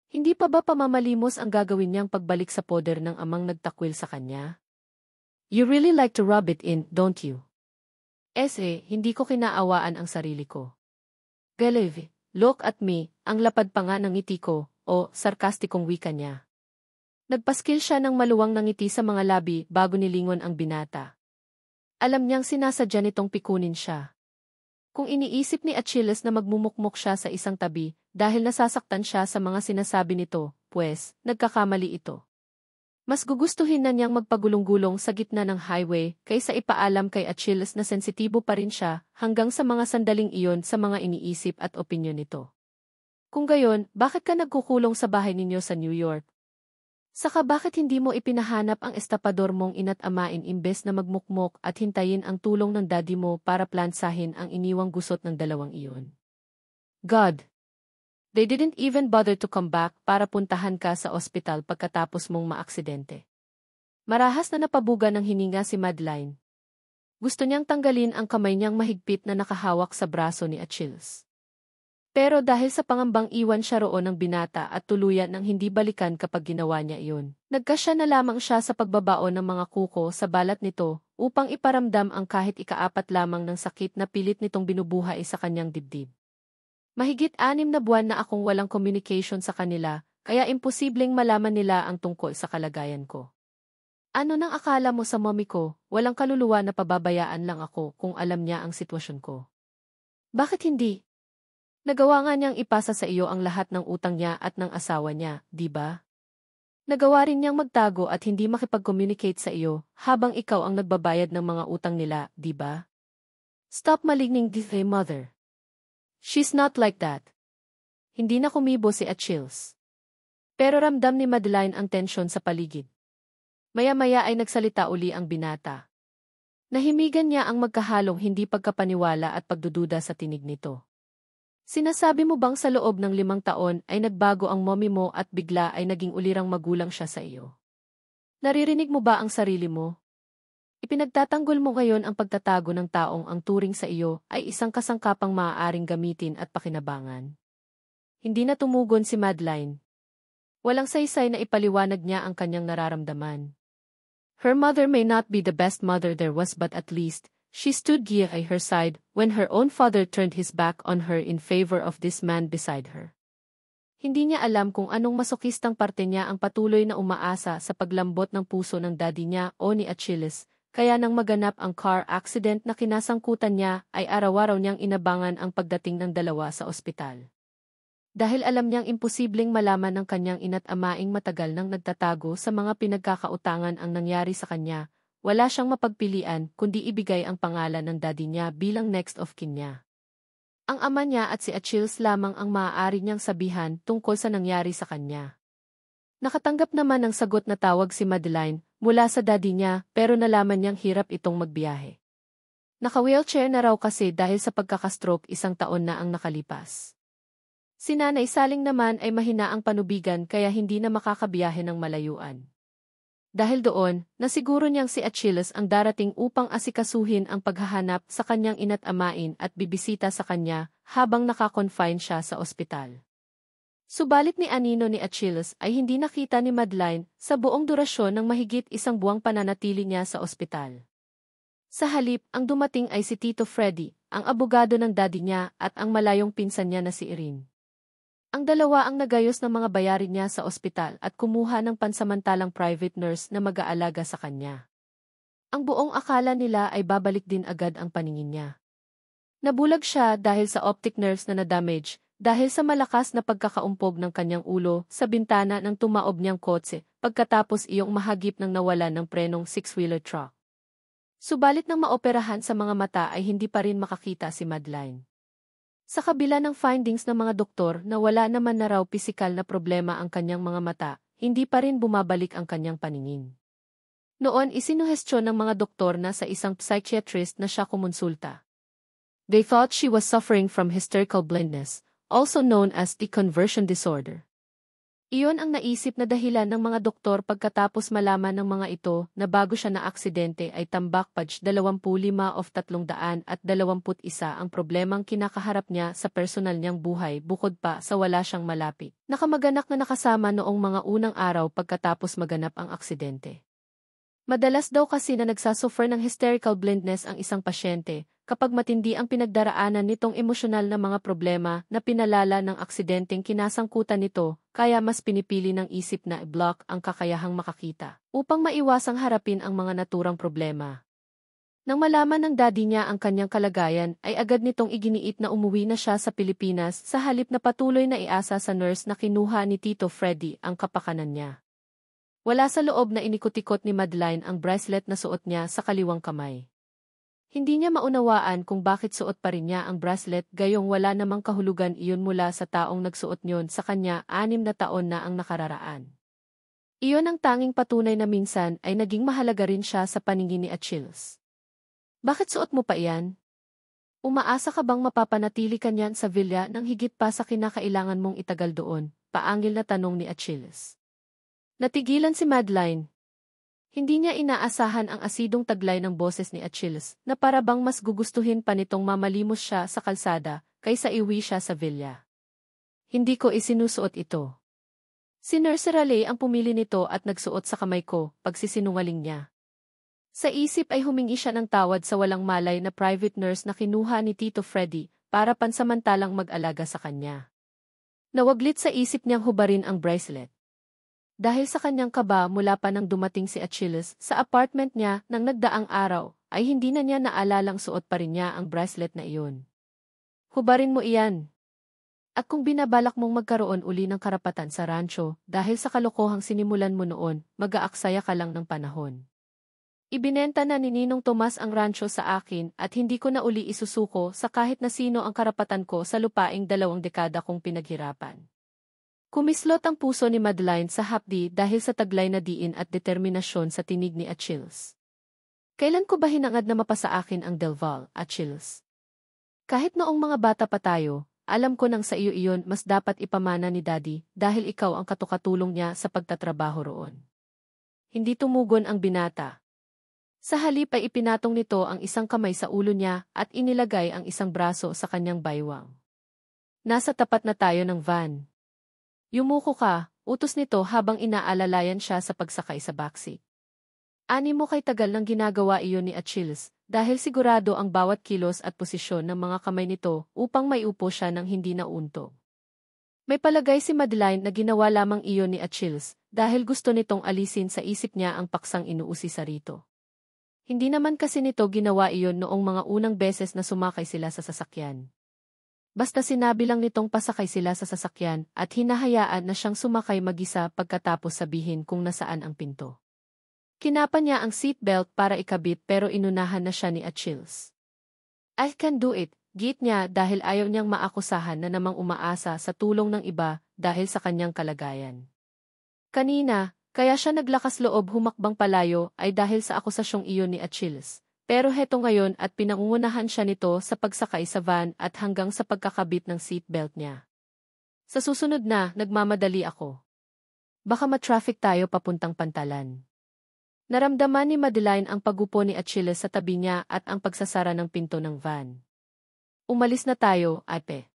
Hindi pa ba pamamalimos ang gagawin niyang pagbalik sa poder ng amang nagtakwil sa kanya? You really like to rub it in, don't you? Hindi ko kinaawaan ang sarili ko. Galeve, look at me, ang lapad pa nga ng ngiti ko, o sarkastikong wika niya. Nagpaskil siya ng maluwang ng ngiti sa mga labi bago nilingon ang binata. Alam niyang sinasadya nitong pikunin siya. Kung iniisip ni Achilles na magmumukmok siya sa isang tabi dahil nasasaktan siya sa mga sinasabi nito, pues, nagkakamali ito. Mas gugustuhin na niyang magpagulong-gulong sa gitna ng highway kaysa ipaalam kay Achilles na sensitibo pa rin siya hanggang sa mga sandaling iyon sa mga iniisip at opinyon nito. Kung gayon, bakit ka nagkukulong sa bahay ninyo sa New York? Saka bakit hindi mo ipinahanap ang estapador mong ina't amain imbes na magmukmok at hintayin ang tulong ng daddy mo para plansahin ang iniwang gusot ng dalawang iyon? God! They didn't even bother to come back para puntahan ka sa ospital pagkatapos mong maaksidente. Marahas na napabuga ng hininga si Madeline. Gusto niyang tanggalin ang kamay niyang mahigpit na nakahawak sa braso ni Achilles. Pero dahil sa pangambang iwan siya roon ng binata at tuluyan ng hindi balikan kapag ginawa niya iyon, nagkasya na lamang siya sa pagbabaon ng mga kuko sa balat nito upang iparamdam ang kahit ikaapat lamang ng sakit na pilit nitong binubuhay sa kanyang dibdib. Mahigit 6 na buwan na akong walang communication sa kanila, kaya imposibleng malaman nila ang tungkol sa kalagayan ko. Ano nang akala mo sa mommy ko, walang kaluluwa na pababayaan lang ako kung alam niya ang sitwasyon ko. Bakit hindi? Nagawa nga niyang ipasa sa iyo ang lahat ng utang niya at ng asawa niya, di ba? Nagawa rin niyang magtago at hindi makipag-communicate sa iyo habang ikaw ang nagbabayad ng mga utang nila, di ba? Stop maligning the mother. She's not like that. Hindi na kumibo si Achilles. Pero ramdam ni Madeline ang tensyon sa paligid. Maya-maya ay nagsalita uli ang binata. Nahimigan niya ang magkahalong hindi pagkapaniwala at pagdududa sa tinig nito. Sinasabi mo bang sa loob ng 5 taon ay nagbago ang mommy mo at bigla ay naging ulirang magulang siya sa iyo? Naririnig mo ba ang sarili mo? Ipinagtatanggol mo ngayon ang pagtatago ng taong ang turing sa iyo ay isang kasangkapang maaaring gamitin at pakinabangan. Hindi na tumugon si Madeline. Walang saysay na ipaliwanag niya ang kanyang nararamdaman. Her mother may not be the best mother there was, but at least, she stood by her side when her own father turned his back on her in favor of this man beside her. Hindi niya alam kung anong masokistang parte niya ang patuloy na umaasa sa paglambot ng puso ng daddy niya o ni Achilles, kaya nang maganap ang car accident na kinasangkutan niya ay araw-araw niyang inabangan ang pagdating ng dalawa sa ospital. Dahil alam niyang imposibleng malaman ng kanyang ina't amaing matagal nang nagtatago sa mga pinagkakautangan ang nangyari sa kanya, wala siyang mapagpilian kundi ibigay ang pangalan ng daddy niya bilang next of kin niya. Ang ama niya at si Achilles lamang ang maaari niyang sabihan tungkol sa nangyari sa kanya. Nakatanggap naman ng sagot na tawag si Madeline mula sa daddy niya pero nalaman niyang hirap itong magbiyahe. Naka-wheelchair na raw kasi dahil sa pagkakastroke 1 taon na ang nakalipas. Si Nanay Saling naman ay mahina ang panubigan kaya hindi na makakabiyahe ng malayuan. Dahil doon, nasiguro niyang si Achilles ang darating upang asikasuhin ang paghahanap sa kanyang ina't amain at bibisita sa kanya habang nakakonfine siya sa ospital. Subalit ni Anino ni Achilles ay hindi nakita ni Madeline sa buong durasyon ng mahigit 1 buwang pananatili niya sa ospital. Sa halip, ang dumating ay si Tito Freddy, ang abogado ng daddy niya at ang malayong pinsan niya na si Irene. Ang dalawa ang nagayos ng mga bayarin niya sa ospital at kumuha ng pansamantalang private nurse na mag-aalaga sa kanya. Ang buong akala nila ay babalik din agad ang paningin niya. Nabulag siya dahil sa optic nerves na na-damage, dahil sa malakas na pagkakaumpog ng kanyang ulo sa bintana ng tumaob niyang kotse, pagkatapos iyong mahagip ng nawalan ng prenong 6-wheeler truck. Subalit nang maoperahan sa mga mata ay hindi pa rin makakita si Madeline. Sa kabila ng findings ng mga doktor na wala naman na raw pisikal na problema ang kanyang mga mata, hindi pa rin bumabalik ang kanyang paningin. Noon isinuhestyon ng mga doktor na sa isang psychiatrist na siya kumonsulta. They thought she was suffering from hysterical blindness, also known as the conversion disorder. Iyon ang naisip na dahilan ng mga doktor pagkatapos malaman ng mga ito na bago siya na aksidente ay tambak page 25 of 321 ang problemang kinakaharap niya sa personal niyang buhay bukod pa sa wala siyang malapit. Nakamag-anak na nakasama noong mga unang araw pagkatapos maganap ang aksidente. Madalas daw kasi na nagsasuffer ng hysterical blindness ang isang pasyente kapag matindi ang pinagdaraanan nitong emosyonal na mga problema na pinalala ng aksidenteng kinasangkutan nito, kaya mas pinipili ng isip na i-block ang kakayahang makakita upang maiwasang harapin ang mga naturang problema. Nang malaman ng daddy niya ang kanyang kalagayan ay agad nitong iginiit na umuwi na siya sa Pilipinas sa halip na patuloy na iasa sa nurse na kinuha ni Tito Freddy ang kapakanan niya. Wala sa loob na inikot-ikot ni Madeline ang bracelet na suot niya sa kaliwang kamay. Hindi niya maunawaan kung bakit suot pa rin niya ang bracelet gayong wala namang kahulugan iyon mula sa taong nagsuot niyon sa kanya 6 na taon na ang nakararaan. Iyon ang tanging patunay na minsan ay naging mahalaga rin siya sa paningin ni Achilles. Bakit suot mo pa iyan? Umaasa ka bang mapapanatili ka niyan sa villa nang higit pa sa kinakailangan mong itagal doon? Paangil na tanong ni Achilles. Natigilan si Madeline. Hindi niya inaasahan ang asidong taglay ng boses ni Achilles na para bang mas gugustuhin pa nitong mamalimos siya sa kalsada kaysa iuwi siya sa villa. Hindi ko isinusuot ito. Si Nurse Raleigh ang pumili nito at nagsuot sa kamay ko, pagsisinungaling niya. Sa isip ay humingi siya ng tawad sa walang malay na private nurse na kinuha ni Tito Freddy para pansamantalang mag-alaga sa kanya. Nawaglit sa isip niyang hubarin ang bracelet. Dahil sa kanyang kaba mula pa nang dumating si Achilles sa apartment niya nang nagdaang araw, ay hindi na niya naalalang suot pa rin niya ang bracelet na iyon. Hubarin mo iyan. At kung binabalak mong magkaroon uli ng karapatan sa rancho, dahil sa kalokohang sinimulan mo noon, mag-aaksaya ka lang ng panahon. Ibinenta na ni Ninong Tomas ang rancho sa akin at hindi ko na uli isusuko sa kahit na sino ang karapatan ko sa lupaing 2 dekada kong pinaghirapan. Kumislot ang puso ni Madeline sa hapdi dahil sa taglay na diin at determinasyon sa tinig ni Achilles. Kailan ko ba hinangad na mapasa akin ang Delval, Achilles? Kahit noong mga bata pa tayo, alam ko nang sa iyo iyon mas dapat ipamana ni Daddy dahil ikaw ang katukatulong niya sa pagtatrabaho roon. Hindi tumugon ang binata. Sa halip ay ipinatong nito ang isang kamay sa ulo niya at inilagay ang isang braso sa kanyang baywang. Nasa tapat na tayo ng van. Yumuko ka, utos nito habang inaalalayan siya sa pagsakay sa backseat. Ani mo kay tagal nang ginagawa iyon ni Achilles, dahil sigurado ang bawat kilos at posisyon ng mga kamay nito upang maiupo siya ng hindi nauntog. May palagay si Madeline na ginawa lamang iyon ni Achilles, dahil gusto nitong alisin sa isip niya ang paksang inuusi sa rito. Hindi naman kasi nito ginawa iyon noong mga unang beses na sumakay sila sa sasakyan. Basta sinabi lang nitong pasakay sila sa sasakyan at hinahayaan na siyang sumakay mag-isa pagkatapos sabihin kung nasaan ang pinto. Kinapa niya ang seatbelt para ikabit pero inunahan na siya ni Achilles. I can do it, git niya dahil ayaw niyang maakusahan na namang umaasa sa tulong ng iba dahil sa kanyang kalagayan. Kanina, kaya siya naglakas loob humakbang palayo ay dahil sa akusasyong iyon ni Achilles. Pero heto ngayon at pinangungunahan siya nito sa pagsakay sa van at hanggang sa pagkakabit ng seatbelt niya. Sa susunod na, nagmamadali ako. Baka ma-traffic tayo papuntang Pantalan. Naramdaman ni Madeline ang pagupo ni Achilles sa tabi niya at ang pagsasara ng pinto ng van. Umalis na tayo, ate.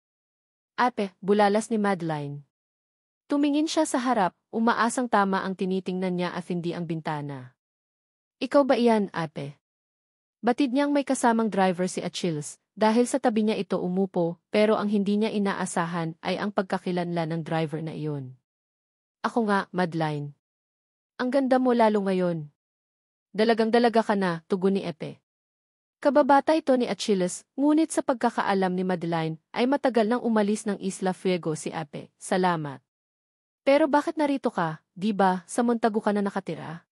Ate, bulalas ni Madeline. Tumingin siya sa harap, umaasang tama ang tinitingnan niya at hindi ang bintana. Ikaw ba iyan, ate? Batid niyang may kasamang driver si Achilles, dahil sa tabi niya ito umupo, pero ang hindi niya inaasahan ay ang pagkakilanlan ng driver na iyon. Ako nga, Madeline. Ang ganda mo lalo ngayon. Dalagang-dalaga ka na, tugon ni Epe. Kababata ito ni Achilles, ngunit sa pagkakaalam ni Madeline, ay matagal nang umalis ng Isla Fuego si Epe. Salamat. Pero bakit narito ka, di ba, sa Montagu ka na nakatira?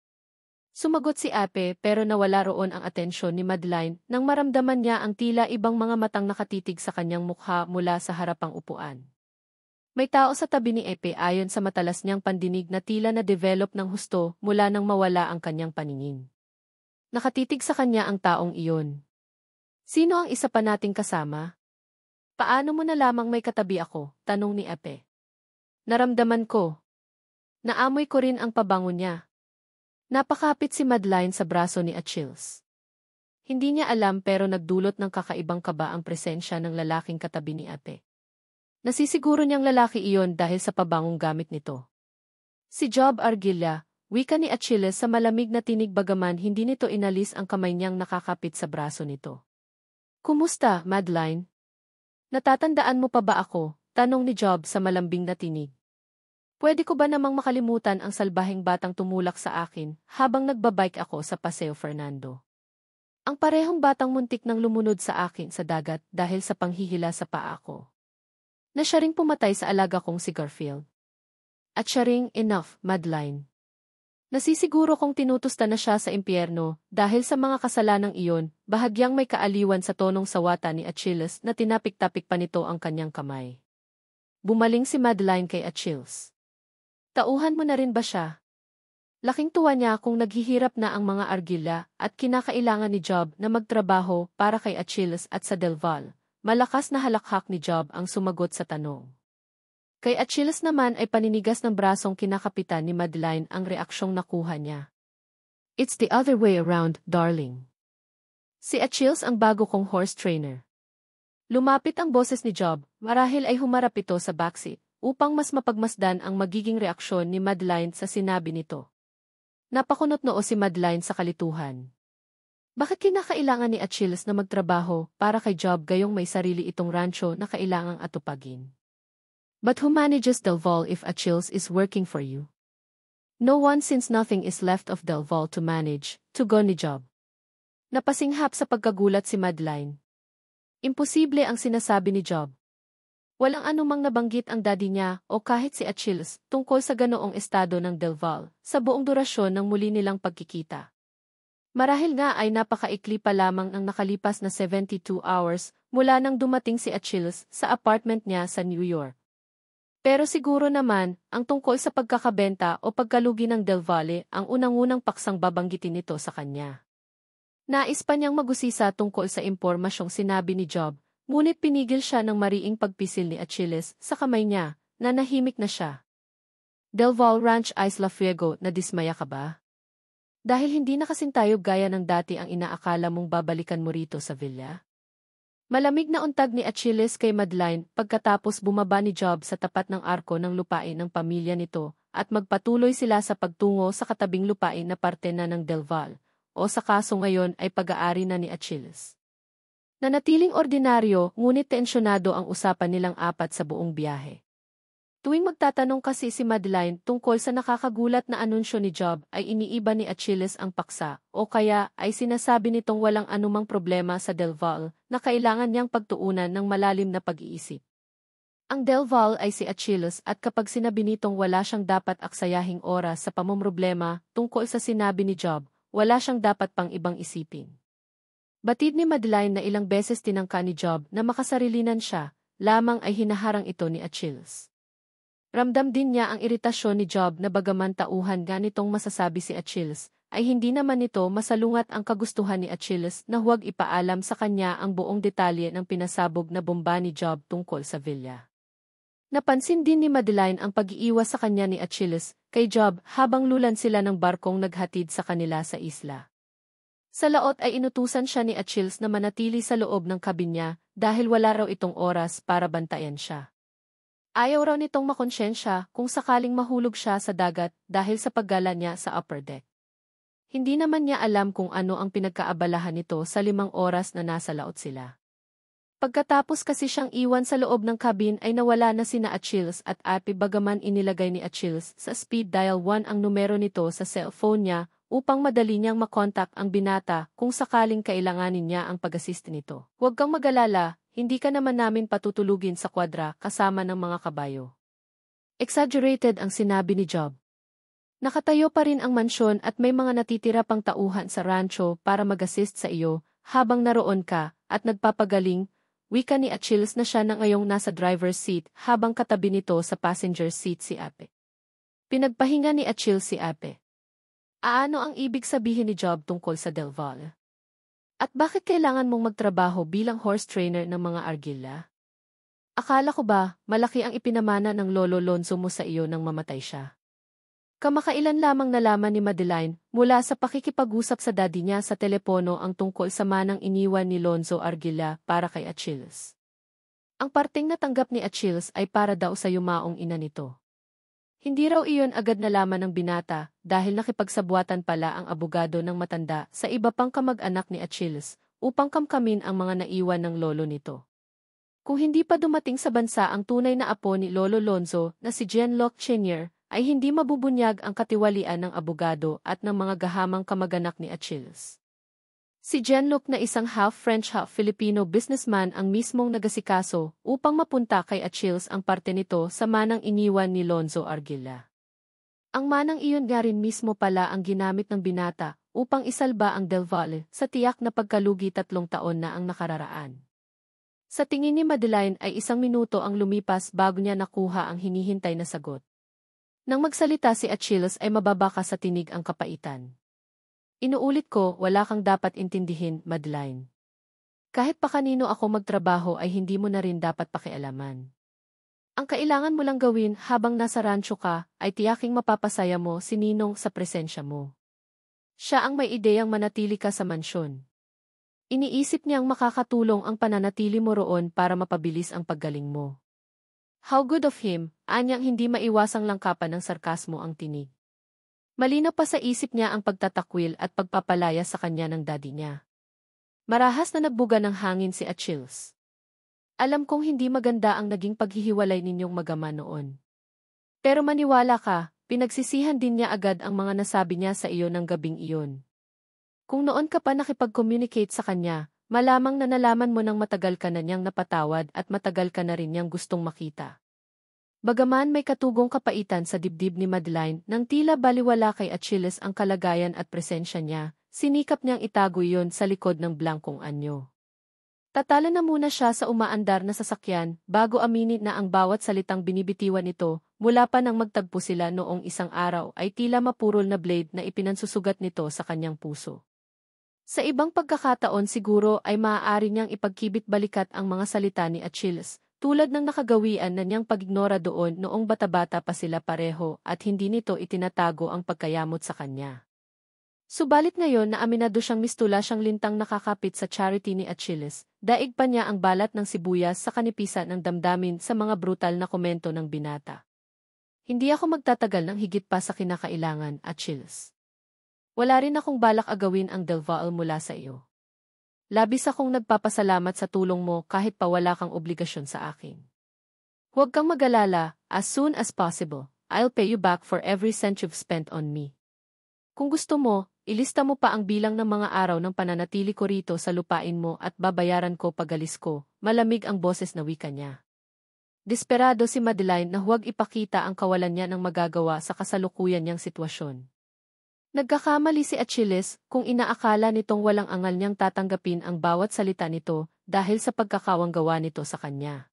Sumagot si Epe pero nawala roon ang atensyon ni Madeline nang maramdaman niya ang tila ibang mga matang nakatitig sa kanyang mukha mula sa harapang upuan. May tao sa tabi ni Epe ayon sa matalas niyang pandinig na tila na-develop ng husto mula nang mawala ang kanyang paningin. Nakatitig sa kanya ang taong iyon. Sino ang isa pa nating kasama? Paano mo na lamang may katabi ako? Tanong ni Epe. Naramdaman ko. Naamoy ko rin ang pabango niya. Napakapit si Madeline sa braso ni Achilles. Hindi niya alam pero nagdulot ng kakaibang kaba ang presensya ng lalaking katabi ni Epe. Nasisiguro niyang lalaki iyon dahil sa pabangong gamit nito. Si Job Arguilla, wika ni Achilles sa malamig na tinig bagaman hindi nito inalis ang kamay niyang nakakapit sa braso nito. Kumusta, Madeline? Natatandaan mo pa ba ako? Tanong ni Job sa malambing na tinig. Pwede ko ba namang makalimutan ang salbaheng batang tumulak sa akin habang nagbabike ako sa Paseo Fernando? Ang parehong batang muntik nang lumunod sa akin sa dagat dahil sa panghihila sa paa ko. Na siya ring pumatay sa alaga kong si Garfield. At siya ring, enough, Madeline. Nasisiguro kong tinutusta na siya sa impyerno dahil sa mga kasalanang iyon, bahagyang may kaaliwan sa tonong sawata ni Achilles na tinapik-tapik pa nito ang kanyang kamay. Bumaling si Madeline kay Achilles. Tauhan mo na rin ba siya? Laking tuwa niya kung naghihirap na ang mga Arguilla at kinakailangan ni Job na magtrabaho para kay Achilles at sa Delval. Malakas na halakhak ni Job ang sumagot sa tanong. Kay Achilles naman ay paninigas ng brasong kinakapitan ni Madeline ang reaksyong nakuha niya. It's the other way around, darling. Si Achilles ang bago kong horse trainer. Lumapit ang boses ni Job, marahil ay humarap ito sa backseat, upang mas mapagmasdan ang magiging reaksyon ni Madeline sa sinabi nito. Napakunot noo si Madeline sa kalituhan. Bakit kinakailangan ni Achilles na magtrabaho para kay Job gayong may sarili itong rancho na kailangang atupagin? But who manages Delval if Achilles is working for you? No one since nothing is left of Delval to manage, tugon ni Job. Napasinghap sa pagkagulat si Madeline. Imposible ang sinasabi ni Job. Walang anumang nabanggit ang daddy niya o kahit si Achilles tungkol sa ganoong estado ng Delval sa buong durasyon ng muli nilang pagkikita. Marahil nga ay napakaikli pa lamang ang nakalipas na 72 hours mula nang dumating si Achilles sa apartment niya sa New York. Pero siguro naman, ang tungkol sa pagkakabenta o pagkalugi ng Del Valle ang unang-unang paksang babanggitin nito sa kanya. Nais pa niyang magusisa tungkol sa impormasyong sinabi ni Job, ngunit pinigil siya ng mariing pagpisil ni Achilles sa kamay niya, na nahimik na siya. Del Valle Ranch Isla Fuego, nadismaya ka ba? Dahil hindi na kasing tayo gaya ng dati ang inaakala mong babalikan mo rito sa villa? Malamig na untag ni Achilles kay Madeline pagkatapos bumaba ni Job sa tapat ng arko ng lupain ng pamilya nito at magpatuloy sila sa pagtungo sa katabing lupain na parte na ng Delval, o sa kaso ngayon ay pag-aari na ni Achilles. Nanatiling ordinaryo ngunit tensyonado ang usapan nilang apat sa buong biyahe. Tuwing magtatanong kasi si Madeline tungkol sa nakakagulat na anunsyo ni Job ay iniiba ni Achilles ang paksa o kaya ay sinasabi nitong walang anumang problema sa Delval na kailangan niyang pagtuunan ng malalim na pag-iisip. Ang Delval ay si Achilles at kapag sinabi nitong wala siyang dapat aksayahing oras sa pamomroblema tungkol sa sinabi ni Job, wala siyang dapat pang ibang isipin. Batid ni Madeline na ilang beses tinangka ni Job na makasarilinan siya, lamang ay hinaharang ito ni Achilles. Ramdam din niya ang iritasyon ni Job na bagaman tauhan ganitong masasabi si Achilles, ay hindi naman nito masalungat ang kagustuhan ni Achilles na huwag ipaalam sa kanya ang buong detalye ng pinasabog na bomba ni Job tungkol sa villa. Napansin din ni Madeline ang pag-iiwas sa kanya ni Achilles kay Job habang lulan sila ng barkong naghatid sa kanila sa isla. Sa laot ay inutusan siya ni Achilles na manatili sa loob ng kabin niya dahil wala raw itong oras para bantayan siya. Ayaw raw nitong makonsyensya kung sakaling mahulog siya sa dagat dahil sa paggala niya sa upper deck. Hindi naman niya alam kung ano ang pinagkaabalahan nito sa 5 oras na nasa laot sila. Pagkatapos kasi siyang iwan sa loob ng cabin ay nawala na sina Achilles at Ape bagaman inilagay ni Achilles sa speed dial 1 ang numero nito sa cellphone niya upang madali niyang makontak ang binata kung sakaling kailanganin niya ang pag-assist nito. Huwag kang mag-alala, hindi ka naman namin patutulugin sa kwadra kasama ng mga kabayo. Exaggerated ang sinabi ni Job. Nakatayo pa rin ang mansyon at may mga natitira pang tauhan sa rancho para mag-assist sa iyo habang naroon ka at nagpapagaling. Wika ni Achilles na siya na ngayong nasa driver's seat habang katabi nito sa passenger seat si Ape. Pinagpahinga ni Achilles si Ape. Ano ang ibig sabihin ni Job tungkol sa Del Valle? At bakit kailangan mong magtrabaho bilang horse trainer ng mga argila? Akala ko ba, malaki ang ipinamana ng Lolo Lonzo mo sa iyo nang mamatay siya? Kamakailan lamang nalaman ni Madeline mula sa pakikipag-usap sa daddy niya sa telepono ang tungkol sa manang iniwan ni Lonzo Argila para kay Achilles. Ang parting natanggap ni Achilles ay para daw sa yumaong ina nito. Hindi raw iyon agad nalaman ng binata dahil nakipagsabuatan pala ang abogado ng matanda sa iba pang kamag-anak ni Achilles upang kamkamin ang mga naiwan ng lolo nito. Kung hindi pa dumating sa bansa ang tunay na apo ni Lolo Lonzo na si Jean-Luc Chenier, ay hindi mabubunyag ang katiwalian ng abogado at ng mga gahamang kamag-anak ni Achilles. Si Jean-Luc na isang half-French half-Filipino businessman ang mismong nagasikaso upang mapunta kay Achilles ang parte nito sa manang iniwan ni Lonzo Argila. Ang manang iyon nga rin mismo pala ang ginamit ng binata upang isalba ang Del Valle sa tiyak na pagkalugi 3 taon na ang nakararaan. Sa tingin ni Madeline ay 1 minuto ang lumipas bago niya nakuha ang hinihintay na sagot. Nang magsalita si Achilles ay mababa ka sa tinig ang kapaitan. Inuulit ko, wala kang dapat intindihin, Madeline. Kahit pa kanino ako magtrabaho ay hindi mo na rin dapat pakialaman. Ang kailangan mo lang gawin habang nasa rancho ka ay tiyaking mapapasaya mo si Ninong sa presensya mo. Siya ang may ideyang manatili ka sa mansyon. Iniisip niyang makakatulong ang pananatili mo roon para mapabilis ang paggaling mo. How good of him, anyang hindi maiwasang langkapan ng sarkasmo ang tinig. Malinaw pa sa isip niya ang pagtatakwil at pagpapalaya sa kanya ng daddy niya. Marahas na nagbuga ng hangin si Achilles. Alam kong hindi maganda ang naging paghihiwalay ninyong magama noon. Pero maniwala ka, pinagsisihan din niya agad ang mga nasabi niya sa iyo ng gabing iyon. Kung noon ka pa nakipag-communicate sa kanya, malamang na nalaman mo nang matagal ka na niyang napatawad at matagal ka na rin niyang gustong makita. Bagaman may katugong kapaitan sa dibdib ni Madeline nang tila baliwala kay Achilles ang kalagayan at presensya niya, sinikap niyang itago iyon sa likod ng blangkong anyo. Tatala na muna siya sa umaandar na sasakyan bago aminin na ang bawat salitang binibitiwan nito mula pa nang magtagpo sila noong isang araw ay tila mapurol na blade na ipinansusugat nito sa kanyang puso. Sa ibang pagkakataon siguro ay maaari niyang ipagkibit-balikat ang mga salita ni Achilles, tulad ng nakagawian na niyang pag-ignora doon noong bata-bata pa sila pareho at hindi nito itinatago ang pagkayamot sa kanya. Subalit ngayon na aminado siyang mistula siyang lintang nakakapit sa charity ni Achilles, daig pa niya ang balat ng sibuyas sa kanipisan ng damdamin sa mga brutal na komento ng binata. Hindi ako magtatagal ng higit pa sa kinakailangan, Achilles. Wala rin akong balak agawin ang Del Valle mula sa iyo. Labis akong nagpapasalamat sa tulong mo kahit pa wala kang obligasyon sa akin. Huwag kang mag-alala, as soon as possible, I'll pay you back for every cent you've spent on me. Kung gusto mo, ilista mo pa ang bilang ng mga araw ng pananatili ko rito sa lupain mo at babayaran ko pagalis ko, malamig ang boses na wika niya. Desperado si Madeline na huwag ipakita ang kawalan niya ng magagawa sa kasalukuyan niyang sitwasyon. Nagkakamali si Achilles kung inaakala nitong walang angal niyang tatanggapin ang bawat salita nito dahil sa pagkakawang gawa nito sa kanya.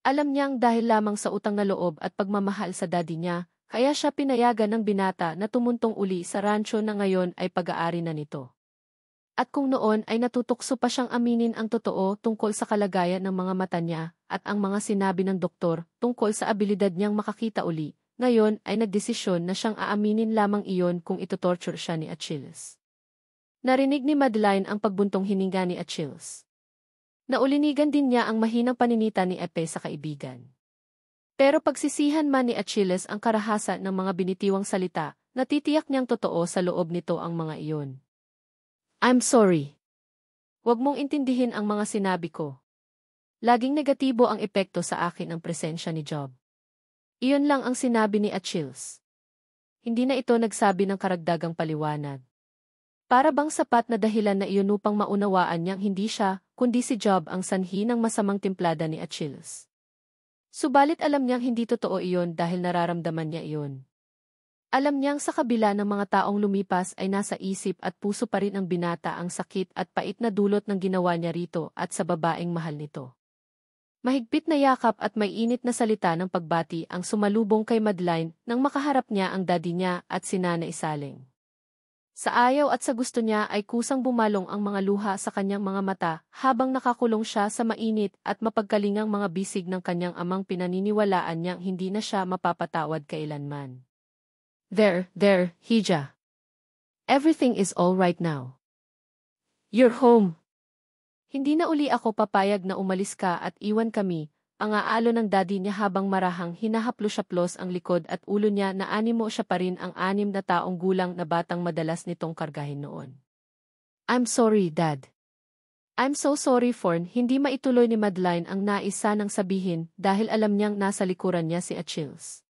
Alam niyang dahil lamang sa utang na loob at pagmamahal sa daddy niya, kaya siya pinayagan ng binata na tumuntong uli sa rancho na ngayon ay pag-aari na nito. At kung noon ay natutukso pa siyang aminin ang totoo tungkol sa kalagayan ng mga mata niya at ang mga sinabi ng doktor tungkol sa abilidad niyang makakita uli, ngayon ay nagdesisyon na siyang aaminin lamang iyon kung ito-torture siya ni Achilles. Narinig ni Madeline ang pagbuntong hininga ni Achilles. Naulinigan din niya ang mahinang paninita ni Epe sa kaibigan. Pero pagsisihan man ni Achilles ang karahasan ng mga binitiwang salita, natitiyak niyang totoo sa loob nito ang mga iyon. I'm sorry. Huwag mong intindihin ang mga sinabi ko. Laging negatibo ang epekto sa akin ang presensya ni Job. Iyon lang ang sinabi ni Achilles. Hindi na ito nagsabi ng karagdagang paliwanag. Para bang sapat na dahilan na iyon upang maunawaan niyang hindi siya, kundi si Job ang sanhi ng masamang timplada ni Achilles. Subalit alam niyang hindi totoo iyon dahil nararamdaman niya iyon. Alam niyang sa kabila ng mga taong lumipas ay nasa isip at puso pa rin ang binata ang sakit at pait na dulot ng ginawa niya rito at sa babaeng mahal nito. Mahigpit na yakap at may init na salita ng pagbati ang sumalubong kay Madeline nang makaharap niya ang daddy niya at si Nanay Isaling. Sa ayaw at sa gusto niya ay kusang bumalong ang mga luha sa kanyang mga mata habang nakakulong siya sa mainit at mapagkalingang mga bisig ng kanyang amang pinaniniwalaan niyang hindi na siya mapapatawad kailanman. There, Hija. Everything is all right now. You're home. Hindi na uli ako papayag na umalis ka at iwan kami, ang aalo ng daddy niya habang marahang hinahaplos-haplos ang likod at ulo niya na animo siya pa rin ang 6 na taong gulang na batang madalas nitong kargahin noon. I'm sorry, Dad. I'm so sorry Forn, hindi maituloy ni Madeline ang nais sanang sabihin dahil alam niyang nasa likuran niya si Achilles.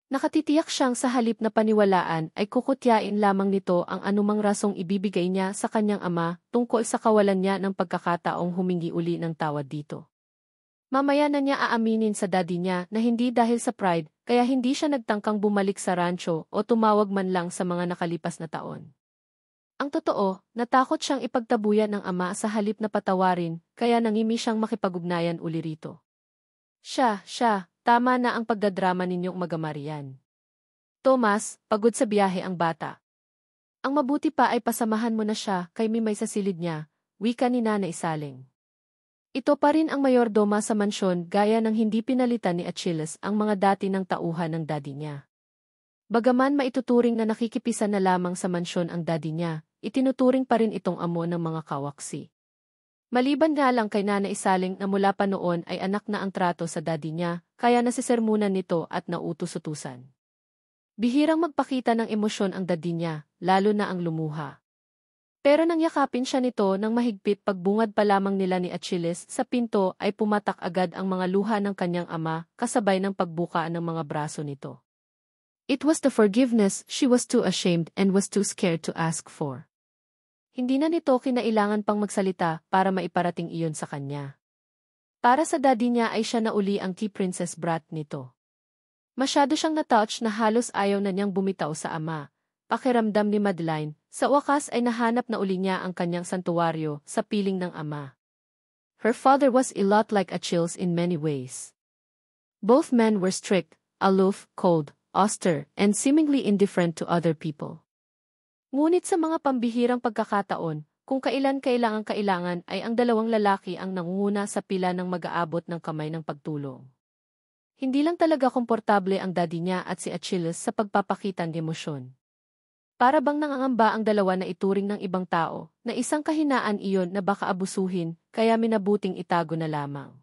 Nakatitiyak siyang sa halip na paniwalaan ay kukutyain lamang nito ang anumang rasong ibibigay niya sa kanyang ama tungkol sa kawalan niya ng pagkakataong humingi uli ng tawad dito. Mamaya na niya aaminin sa daddy niya na hindi dahil sa pride kaya hindi siya nagtangkang bumalik sa rancho o tumawag man lang sa mga nakalipas na taon. Ang totoo, natakot siyang ipagtabuyan ng ama sa halip na patawarin kaya nangimi siyang makipag-ugnayan uli rito. Siya, tama na ang pagdadrama ninyong magamarian. Thomas, pagod sa biyahe ang bata. Ang mabuti pa ay pasamahan mo na siya kay Mimay sa silid niya, wika ni Nanay Isaling. Ito pa rin ang mayordoma sa mansyon gaya ng hindi pinalitan ni Achilles ang mga dati ng tauhan ng daddy niya. Bagaman maituturing na nakikipisan na lamang sa mansyon ang daddy niya, itinuturing pa rin itong amo ng mga kawaksi. Maliban nga lang kay Nanay Isaling na mula pa noon ay anak na ang trato sa daddy niya, kaya nasisermunan nito at nautus-utusan. Bihirang magpakita ng emosyon ang daddy niya, lalo na ang lumuha. Pero nang yakapin siya nito ng mahigpit pagbungad pa lamang nila ni Achilles sa pinto ay pumatak agad ang mga luha ng kanyang ama kasabay ng pagbuka ng mga braso nito. It was the forgiveness she was too ashamed and was too scared to ask for. Hindi na nito kinailangan pang magsalita para maiparating iyon sa kanya. Para sa daddy niya ay siya na uli ang key princess brat nito. Masyado siyang na-touch na halos ayaw na niyang bumitaw sa ama. Pakiramdam ni Madeline, sa wakas ay nahanap na uli niya ang kanyang santuwaryo sa piling ng ama. Her father was a lot like Achilles in many ways. Both men were strict, aloof, cold, austere, and seemingly indifferent to other people. Ngunit sa mga pambihirang pagkakataon, kung kailangan ay ang dalawang lalaki ang nangunguna sa pila ng mag-aabot ng kamay ng pagtulong. Hindi lang talaga komportable ang daddy niya at si Achilles sa pagpapakita ng emosyon. Para bang nangangamba ang dalawa na ituring ng ibang tao, na isang kahinaan iyon na baka abusuhin, kaya minabuting itago na lamang.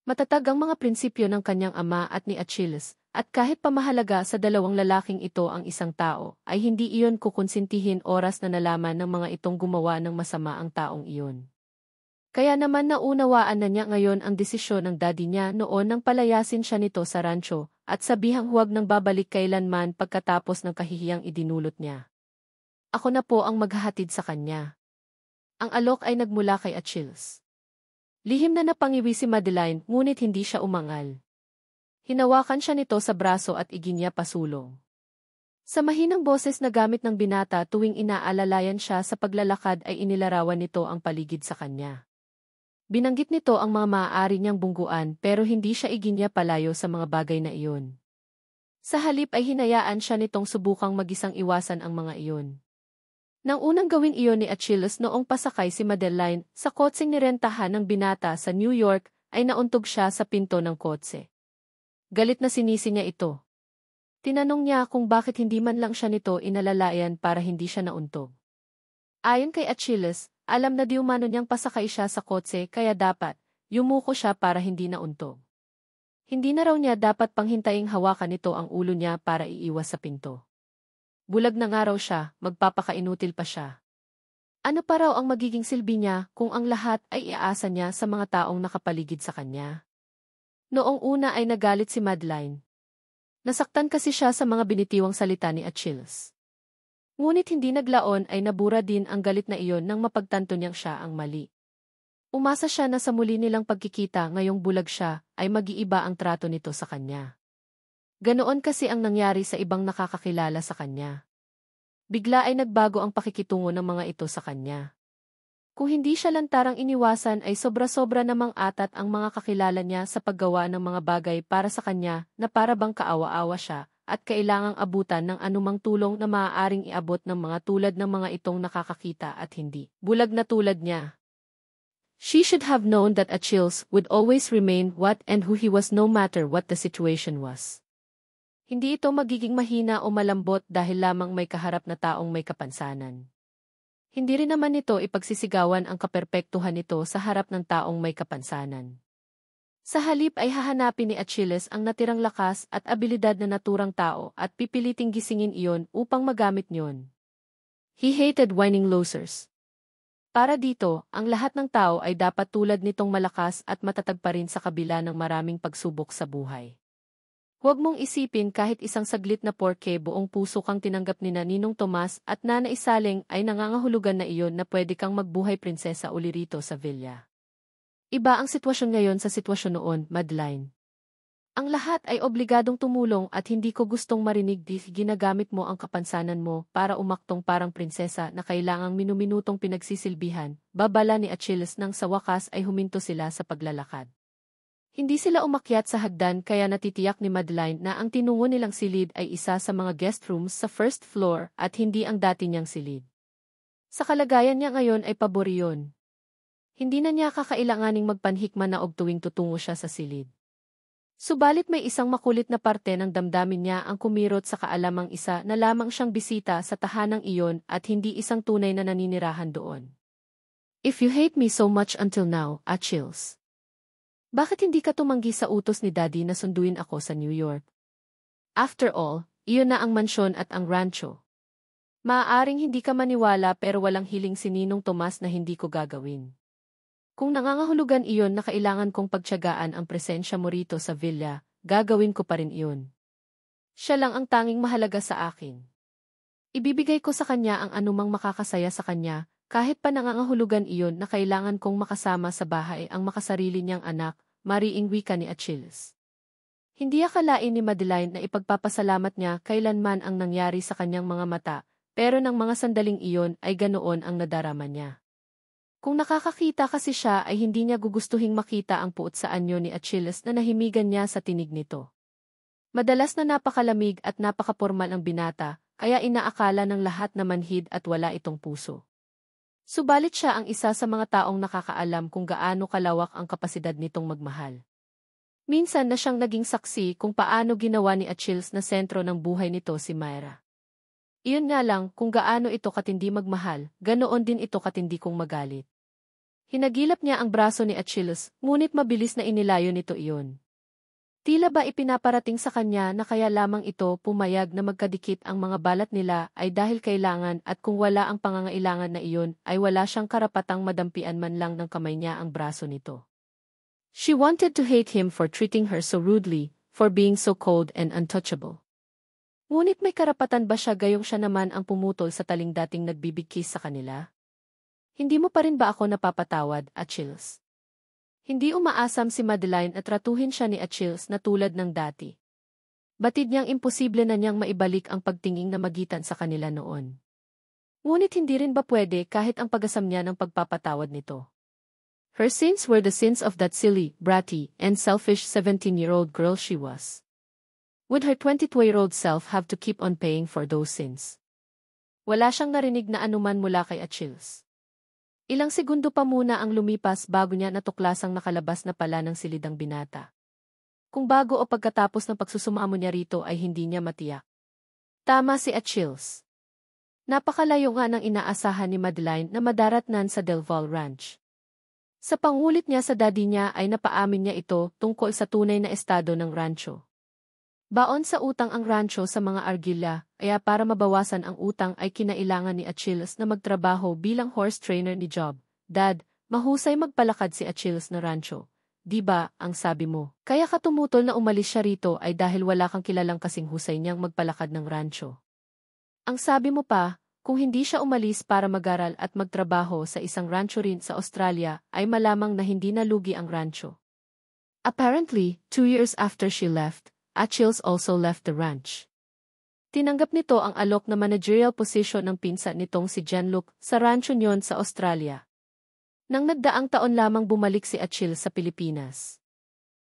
Matatag ang mga prinsipyo ng kanyang ama at ni Achilles, at kahit pamahalaga sa dalawang lalaking ito ang isang tao, ay hindi iyon kukonsintihin oras na nalaman ng mga itong gumawa ng masama ang taong iyon. Kaya naman naunawaan na niya ngayon ang desisyon ng daddy niya noon nang palayasin siya nito sa rancho, at sabihang huwag nang babalik kailanman pagkatapos ng kahihiyang idinulot niya. Ako na po ang maghahatid sa kanya. Ang alok ay nagmula kay Achilles. Lihim na napangiwi si Madeline ngunit hindi siya umangal. Hinawakan siya nito sa braso at iginiya pasulong. Sa mahinang boses na gamit ng binata tuwing inaalalayan siya sa paglalakad ay inilarawan nito ang paligid sa kanya. Binanggit nito ang mga maaari niyang bungguan pero hindi siya iginiya palayo sa mga bagay na iyon. Sa halip ay hinayaan siya nitong subukang magisang iwasan ang mga iyon. Nang unang gawin iyon ni Achilles noong pasakay si Madeline sa kotseng nirentahan ng binata sa New York, ay nauntog siya sa pinto ng kotse. Galit na sinisi niya ito. Tinanong niya kung bakit hindi man lang siya nito inalalayan para hindi siya nauntog. Ayon kay Achilles, alam na di umano niyang pasakay siya sa kotse kaya dapat, yumuko siya para hindi nauntog. Hindi na raw niya dapat panghintaing hawakan nito ang ulo niya para iiwas sa pinto. Bulag na nga raw siya, magpapakainutil pa siya. Ano pa raw ang magiging silbi niya kung ang lahat ay iaasa niya sa mga taong nakapaligid sa kanya? Noong una ay nagalit si Madeline. Nasaktan kasi siya sa mga binitiwang salita ni Achilles. Ngunit hindi naglaon ay nabura din ang galit na iyon nang mapagtanto niyang siya ang mali. Umasa siya na sa muli nilang pagkikita ngayong bulag siya ay mag-iiba ang trato nito sa kanya. Ganoon kasi ang nangyari sa ibang nakakakilala sa kanya. Bigla ay nagbago ang pakikitungo ng mga ito sa kanya. Kung hindi siya lantarang iniwasan ay sobra-sobra namang atat ang mga kakilala niya sa paggawa ng mga bagay para sa kanya na para bang kaawa-awa siya at kailangang abutan ng anumang tulong na maaaring iabot ng mga tulad ng mga itong nakakakita at hindi bulag na tulad niya. She should have known that Achilles would always remain what and who he was no matter what the situation was. Hindi ito magiging mahina o malambot dahil lamang may kaharap na taong may kapansanan. Hindi rin naman nito ipagsisigawan ang kaperpektuhan nito sa harap ng taong may kapansanan. Sa halip ay hahanapin ni Achilles ang natirang lakas at abilidad na naturang tao at pipiliting gisingin iyon upang magamit niyon. He hated whining losers. Para dito, ang lahat ng tao ay dapat tulad nitong malakas at matatag pa rin sa kabila ng maraming pagsubok sa buhay. Huwag mong isipin kahit isang saglit na porke buong puso kang tinanggap ni Ninong Tomas at Nana Isaling ay nangangahulugan na iyon na pwede kang magbuhay prinsesa uli rito sa villa. Iba ang sitwasyon ngayon sa sitwasyon noon, Madeline. Ang lahat ay obligadong tumulong at hindi ko gustong marinig di ginagamit mo ang kapansanan mo para umaktong parang prinsesa na kailangang minuminutong pinagsisilbihan, babala ni Achilles nang sa wakas ay huminto sila sa paglalakad. Hindi sila umakyat sa hagdan kaya natitiyak ni Madeline na ang tinungo nilang silid ay isa sa mga guest rooms sa first floor at hindi ang dati niyang silid. Sa kalagayan niya ngayon ay pabor iyon. Hindi na niya kakailanganing magpanhikma na og tuwing tutungo siya sa silid. Subalit may isang makulit na parte ng damdamin niya ang kumirot sa kaalamang isa na lamang siyang bisita sa tahanang iyon at hindi isang tunay na naninirahan doon. If you hate me so much until now, Achilles. Bakit hindi ka tumanggi sa utos ni Daddy na sunduin ako sa New York? After all, iyon na ang mansyon at ang rancho. Maaaring hindi ka maniwala pero walang hiling si Ninong Tomas na hindi ko gagawin. Kung nangangahulugan iyon na kailangan kong pagtiyagaan ang presensya mo rito sa villa, gagawin ko pa rin iyon. Siya lang ang tanging mahalaga sa akin. Ibibigay ko sa kanya ang anumang makakasaya sa kanya, kahit pa nangangahulugan iyon na kailangan kong makasama sa bahay ang makasarili niyang anak, mariing wika ni Achilles. Hindi akalain ni Madeline na ipagpapasalamat niya kailanman ang nangyari sa kanyang mga mata, pero ng mga sandaling iyon ay ganoon ang nadarama niya. Kung nakakakita kasi siya ay hindi niya gugustuhing makita ang puot sa anyo ni Achilles na nahimigan niya sa tinig nito. Madalas na napakalamig at napakapormal ang binata, kaya inaakala ng lahat na manhid at wala itong puso. Subalit siya ang isa sa mga taong nakakaalam kung gaano kalawak ang kapasidad nitong magmahal. Minsan na siyang naging saksi kung paano ginawa ni Achilles na sentro ng buhay nito si Myra. Iyon nga lang kung gaano ito katindi magmahal, ganoon din ito katindi kong magalit. Hinagilap niya ang braso ni Achilles, ngunit mabilis na inilayo nito iyon. Tila ba ipinaparating sa kanya na kaya lamang ito pumayag na magkadikit ang mga balat nila ay dahil kailangan at kung wala ang pangangailangan na iyon ay wala siyang karapatang madampian man lang ng kamay niya ang braso nito. She wanted to hate him for treating her so rudely, for being so cold and untouchable. Ngunit may karapatan ba siya gayong siya naman ang pumutol sa taling dating nagbibigkis sa kanila? Hindi mo pa rin ba ako napapatawad, Achilles? Hindi umaasam si Madeline at tratuhin siya ni Achilles na tulad ng dati. Batid niyang imposible na niyang maibalik ang pagtingin na magitan sa kanila noon. Ngunit hindi rin ba pwede kahit ang pag-asam niya ng pagpapatawad nito? Her sins were the sins of that silly, bratty, and selfish 17-year-old girl she was. Would her 22-year-old self have to keep on paying for those sins? Wala siyang narinig na anuman mula kay Achilles. Ilang segundo pa muna ang lumipas bago niya natuklasang nakalabas na pala ng silidang binata. Kung bago o pagkatapos ng pagsusumamo niya rito ay hindi niya matiyak. Tama si Achilles. Napakalayo nga ng inaasahan ni Madeline na madaratnan sa Del Valle Ranch. Sa pangulit niya sa daddy niya ay napaamin niya ito tungkol sa tunay na estado ng rancho. Baon sa utang ang rancho sa mga argila, kaya para mabawasan ang utang ay kinailangan ni Achilles na magtrabaho bilang horse trainer ni Job. Dad, mahusay magpalakad si Achilles na rancho. Di ba, ang sabi mo? Kaya ka tumutol na umalis siya rito ay dahil wala kang kilalang kasing husay niyang magpalakad ng rancho. Ang sabi mo pa, kung hindi siya umalis para mag-aral at magtrabaho sa isang rancho rin sa Australia, ay malamang na hindi nalugi ang rancho. Apparently, 2 years after she left, Achilles also left the ranch. Tinanggap nito ang alok na managerial position ng pinsan nitong si Jean-Luc sa rancho niyon sa Australia. Nang nagdaang taon lamang bumalik si Achilles sa Pilipinas.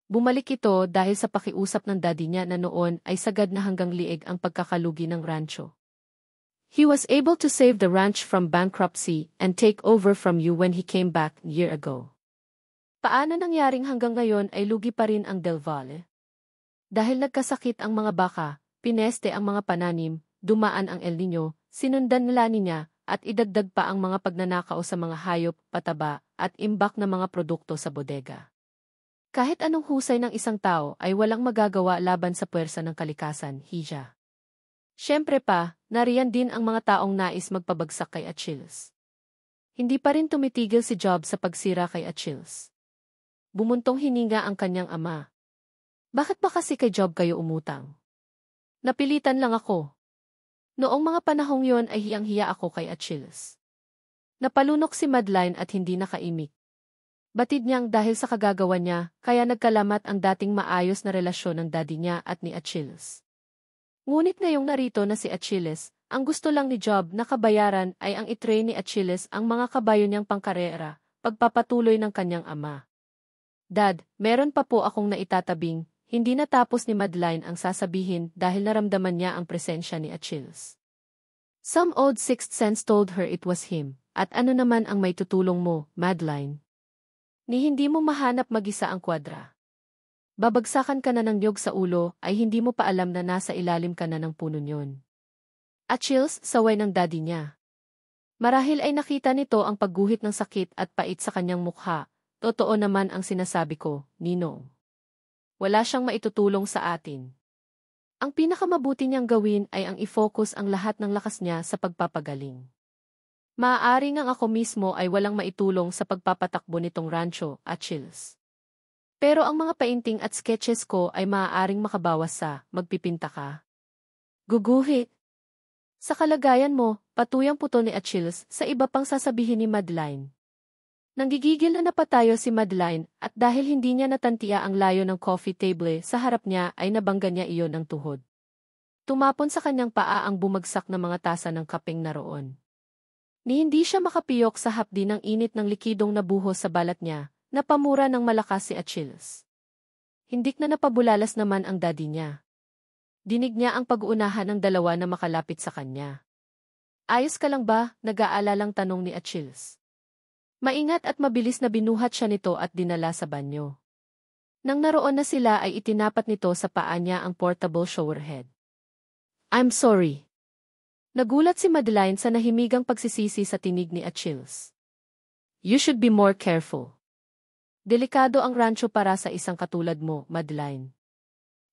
Bumalik ito dahil sa pakiusap ng daddy niya na noon ay sagad na hanggang liig ang pagkakalugi ng rancho. He was able to save the ranch from bankruptcy and take over from you when he came back a year ago. Paano nangyaring hanggang ngayon ay lugi pa rin ang Del Valle? Dahil nagkasakit ang mga baka, pineste ang mga pananim, dumaan ang El Niño, sinundan nila niya, at idagdag pa ang mga pagnanakaw sa mga hayop, pataba, at imbak na mga produkto sa bodega. Kahit anong husay ng isang tao ay walang magagawa laban sa puwersa ng kalikasan, hija. Siyempre pa, nariyan din ang mga taong nais magpabagsak kay Achilles. Hindi pa rin tumitigil si Job sa pagsira kay Achilles. Bumuntong hininga ang kanyang ama. Bakit ba kasi kay Job kayo umutang? Napilitan lang ako. Noong mga panahong yon ay hiyang-hiya ako kay Achilles. Napalunok si Madeline at hindi nakaimik. Batid niyang dahil sa kagagawa niya, kaya nagkalamat ang dating maayos na relasyon ng daddy niya at ni Achilles. Ngunit ngayong narito na si Achilles, ang gusto lang ni Job na kabayaran ay ang itrain ni Achilles ang mga kabayo niyang pangkarera, pagpapatuloy ng kanyang ama. Dad, meron pa po akong naitatabing. Hindi natapos ni Madeline ang sasabihin dahil naramdaman niya ang presensya ni Achilles. Some odd sixth sense told her it was him. At ano naman ang may tutulong mo, Madeline? Ni hindi mo mahanap mag-isa ang kwadra. Babagsakan ka na ng niyog sa ulo ay hindi mo pa alam na nasa ilalim ka na ng puno niyon. Achilles, saway ng daddy niya. Marahil ay nakita nito ang pagguhit ng sakit at pait sa kanyang mukha. Totoo naman ang sinasabi ko, Ninong. Wala siyang maitutulong sa atin. Ang pinakamabuti niyang gawin ay ang i-focus ang lahat ng lakas niya sa pagpapagaling. Maaari ngang ako mismo ay walang maitulong sa pagpapatakbo nitong rancho, Achilles. Pero ang mga painting at sketches ko ay maaaring makabawas sa magpipinta ka. Guguhit. Sa kalagayan mo, patuyang puto ni Achilles sa iba pang sasabihin ni Madeline. Nanggigigil na napatayo si Madeline at dahil hindi niya natantiya ang layo ng coffee table sa harap niya ay nabangga niya iyon ng tuhod. Tumapon sa kanyang paa ang bumagsak na mga tasa ng kapeng naroon. Ni hindi siya makapiyok sa hapdi ng init ng likidong nabuhos sa balat niya, napamura ng malakas si Achilles. Hindik na napabulalas naman ang daddy niya. Dinig niya ang pag-uunahan ng dalawa na makalapit sa kanya. Ayos ka lang ba? Nag-aalalang tanong ni Achilles. Maingat at mabilis na binuhat siya nito at dinala sa banyo. Nang naroon na sila ay itinapat nito sa paa niya ang portable showerhead. I'm sorry. Nagulat si Madeline sa nahimigang pagsisisi sa tinig ni Achilles. You should be more careful. Delikado ang rancho para sa isang katulad mo, Madeline.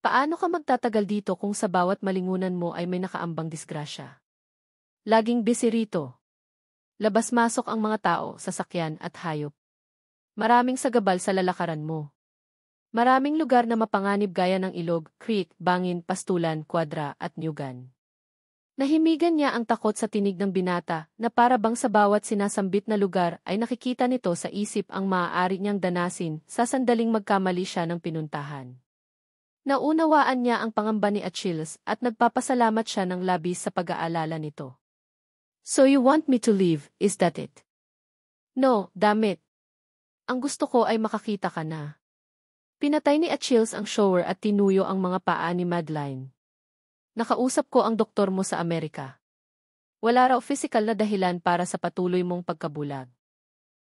Paano ka magtatagal dito kung sa bawat malingunan mo ay may nakaambang disgrasya? Laging busy rito. Labas-masok ang mga tao, sasakyan at hayop. Maraming sagabal sa lalakaran mo. Maraming lugar na mapanganib gaya ng ilog, creek, bangin, pastulan, kwadra at nyugan. Nahimigan niya ang takot sa tinig ng binata na para bang sa bawat sinasambit na lugar ay nakikita nito sa isip ang maaari niyang danasin sa sandaling magkamali siya ng pinuntahan. Naunawaan niya ang pangamba ni Achilles at nagpapasalamat siya ng labis sa pag-aalala nito. So you want me to leave, is that it? No, damn it. Ang gusto ko ay makakita ka na. Pinatay ni Achilles ang shower at tinuyo ang mga paa ni Madeline. Nakausap ko ang doktor mo sa Amerika. Wala raw physical na dahilan para sa patuloy mong pagkabulag.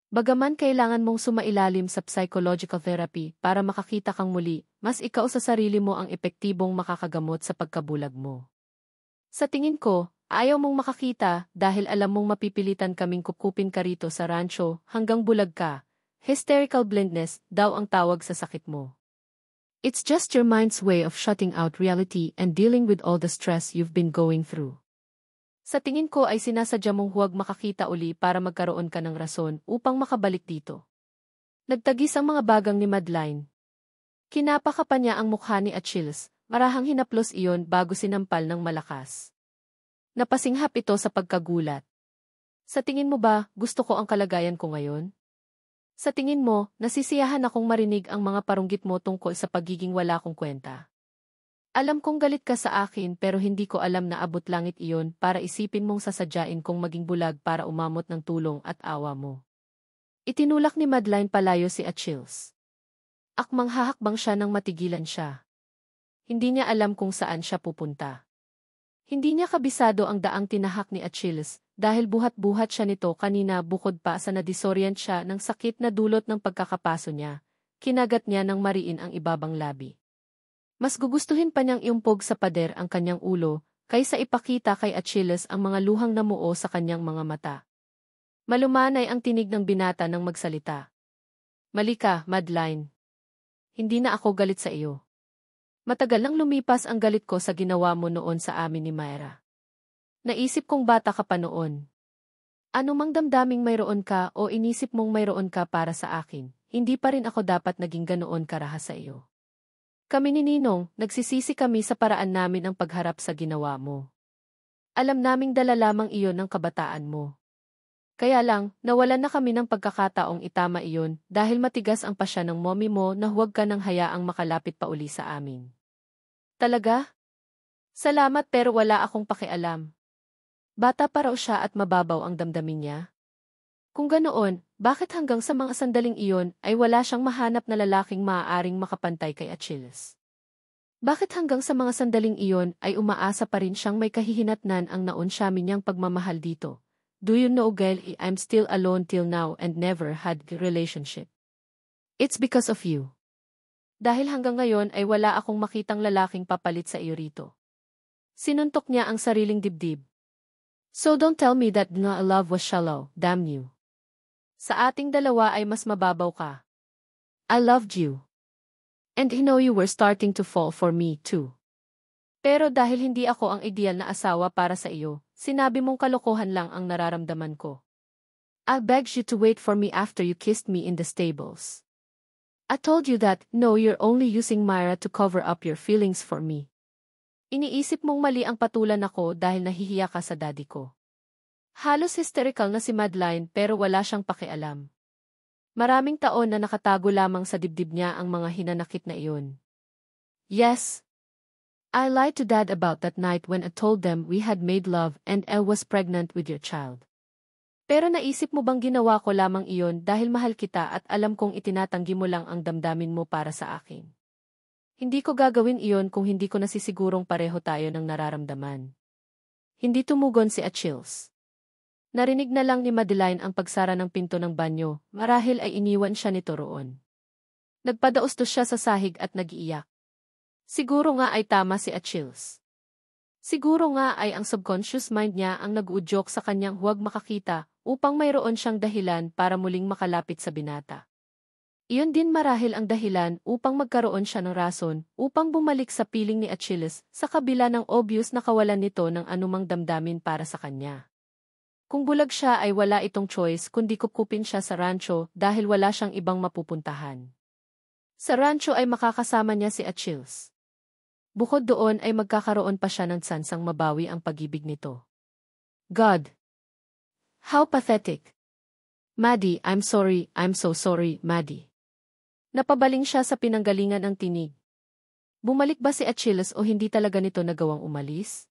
Bagaman kailangan mong sumailalim sa psychological therapy para makakita kang muli, mas ikaw sa sarili mo ang epektibong makakagamot sa pagkabulag mo. Sa tingin ko, ayaw mong makakita dahil alam mong mapipilitan kaming kukupin ka rito sa rancho hanggang bulag ka. Hysterical blindness daw ang tawag sa sakit mo. It's just your mind's way of shutting out reality and dealing with all the stress you've been going through. Sa tingin ko ay sinasadya mong huwag makakita uli para magkaroon ka ng rason upang makabalik dito. Nagtagis ang mga bagang ni Madeline. Kinapaka pa niya ang mukha ni Achilles, marahang hinaplos iyon bago sinampal ng malakas. Napasinghap ito sa pagkagulat. Sa tingin mo ba, gusto ko ang kalagayan ko ngayon? Sa tingin mo, nasisiyahan akong marinig ang mga parunggit mo tungkol sa pagiging wala kong kwenta. Alam kong galit ka sa akin pero hindi ko alam na abot langit iyon para isipin mong sasadyain kong maging bulag para umamot ng tulong at awa mo. Itinulak ni Madeline palayo si Achilles. Akmang hahakbang siya nang matigilan siya. Hindi niya alam kung saan siya pupunta. Hindi niya kabisado ang daang tinahak ni Achilles dahil buhat-buhat siya nito kanina bukod pa sa nadisorient siya ng sakit na dulot ng pagkakapaso niya. Kinagat niya ng mariin ang ibabang labi. Mas gugustuhin pa niyang iumpog sa pader ang kanyang ulo, kaysa ipakita kay Achilles ang mga luhang namuo sa kanyang mga mata. Malumanay ang tinig ng binata nang magsalita. Mali ka, Madeline. Hindi na ako galit sa iyo. Matagal nang lumipas ang galit ko sa ginawa mo noon sa amin ni Myra. Naisip kong bata ka pa noon. Ano mang damdaming mayroon ka o inisip mong mayroon ka para sa akin, hindi pa rin ako dapat naging ganoon karahas sa iyo. Kami ni Ninong, nagsisisi kami sa paraan namin ang pagharap sa ginawa mo. Alam naming dala lamang iyon ng kabataan mo. Kaya lang, nawalan na kami ng pagkakataong itama iyon dahil matigas ang pasya ng mommy mo na huwag ka nang hayaang makalapit pa uli sa amin. Talaga? Salamat pero wala akong pakialam. Bata pa raw siya at mababaw ang damdamin niya. Kung ganoon, bakit hanggang sa mga sandaling iyon ay wala siyang mahanap na lalaking maaaring makapantay kay Achilles? Bakit hanggang sa mga sandaling iyon ay umaasa pa rin siyang may kahihinatnan ang naunsyami niyang pagmamahal dito? Do you know, girl, I'm still alone till now and never had a relationship. It's because of you. Dahil hanggang ngayon ay wala akong makitang lalaking papalit sa iyo rito. Sinuntok niya ang sariling dibdib. So don't tell me that na love was shallow, damn you. Sa ating dalawa ay mas mababaw ka. I loved you. And you know you were starting to fall for me too. Pero dahil hindi ako ang ideal na asawa para sa iyo, sinabi mong kalokohan lang ang nararamdaman ko. I begged you to wait for me after you kissed me in the stables. I told you that, no, you're only using Myra to cover up your feelings for me. Iniisip mong mali ang patulan ako dahil nahihiya ka sa daddy ko. Halos hysterical na si Madeline pero wala siyang pakialam. Maraming taon na nakatago lamang sa dibdib niya ang mga hinanakit na iyon. Yes. I lied to Dad about that night when I told them we had made love and Elle was pregnant with your child. Pero naisip mo bang ginawa ko lamang iyon dahil mahal kita at alam kong itinatanggi mo lang ang damdamin mo para sa akin? Hindi ko gagawin iyon kung hindi ko nasisigurong pareho tayo ng nararamdaman. Hindi tumugon si Achilles. Narinig na lang ni Madeline ang pagsara ng pinto ng banyo, marahil ay iniwan siya nito roon. Nagpadaustos siya sa sahig at nag-iiyak. Siguro nga ay tama si Achilles. Siguro nga ay ang subconscious mind niya ang nag-uudyok sa kanyang huwag makakita upang mayroon siyang dahilan para muling makalapit sa binata. Iyon din marahil ang dahilan upang magkaroon siya ng rason upang bumalik sa piling ni Achilles sa kabila ng obvious na kawalan nito ng anumang damdamin para sa kanya. Kung bulag siya ay wala itong choice kundi kukupin siya sa rancho dahil wala siyang ibang mapupuntahan. Sa rancho ay makakasama niya si Achilles. Bukod doon ay magkakaroon pa siya ng tsansang mabawi ang pag-ibig nito. God! How pathetic! Maddie, I'm sorry, I'm so sorry, Maddie. Napabaling siya sa pinanggalingan ng tinig. Bumalik ba si Achilles o hindi talaga nito nagawang umalis?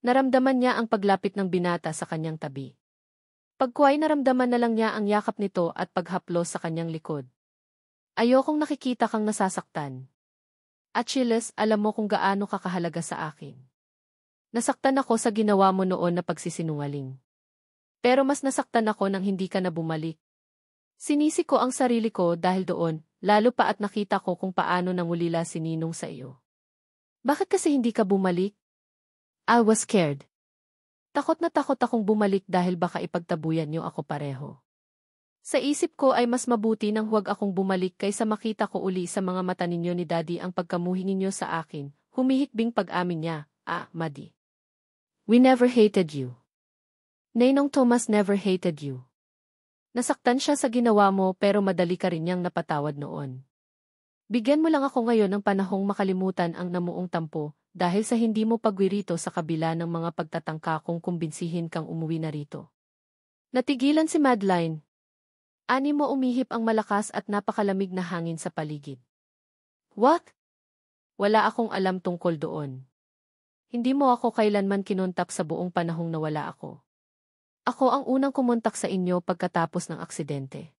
Naramdaman niya ang paglapit ng binata sa kanyang tabi. Pagkuway naramdaman na lang niya ang yakap nito at paghaplos sa kanyang likod. Ayokong nakikita kang nasasaktan. Achilles, alam mo kung gaano ka kahalaga sa akin. Nasaktan ako sa ginawa mo noon na pagsisinungaling. Pero mas nasaktan ako nang hindi ka na bumalik. Sinisi ko ang sarili ko dahil doon, lalo pa at nakita ko kung paano nangulila si Ninong sa iyo. Bakit kasi hindi ka bumalik? I was scared. Takot na takot akong bumalik dahil baka ipagtabuyan niyo ako pareho. Sa isip ko ay mas mabuti nang huwag akong bumalik kaysa makita ko uli sa mga mata ninyo ni Daddy ang pagkamuhi ninyo sa akin, humihikbing pag-amin niya, Maddie. We never hated you. Ninong Thomas never hated you. Nasaktan siya sa ginawa mo pero madali ka rin niyang napatawad noon. Bigyan mo lang ako ngayon ng panahong makalimutan ang namuong tampo dahil sa hindi mo pagwirito sa kabila ng mga pagtatangka kong kumbinsihin kang umuwi na rito. Natigilan si Madeline. Ani mo umihip ang malakas at napakalamig na hangin sa paligid. What? Wala akong alam tungkol doon. Hindi mo ako kailanman kinontak sa buong panahong nawala ako. Ako ang unang kumontak sa inyo pagkatapos ng aksidente.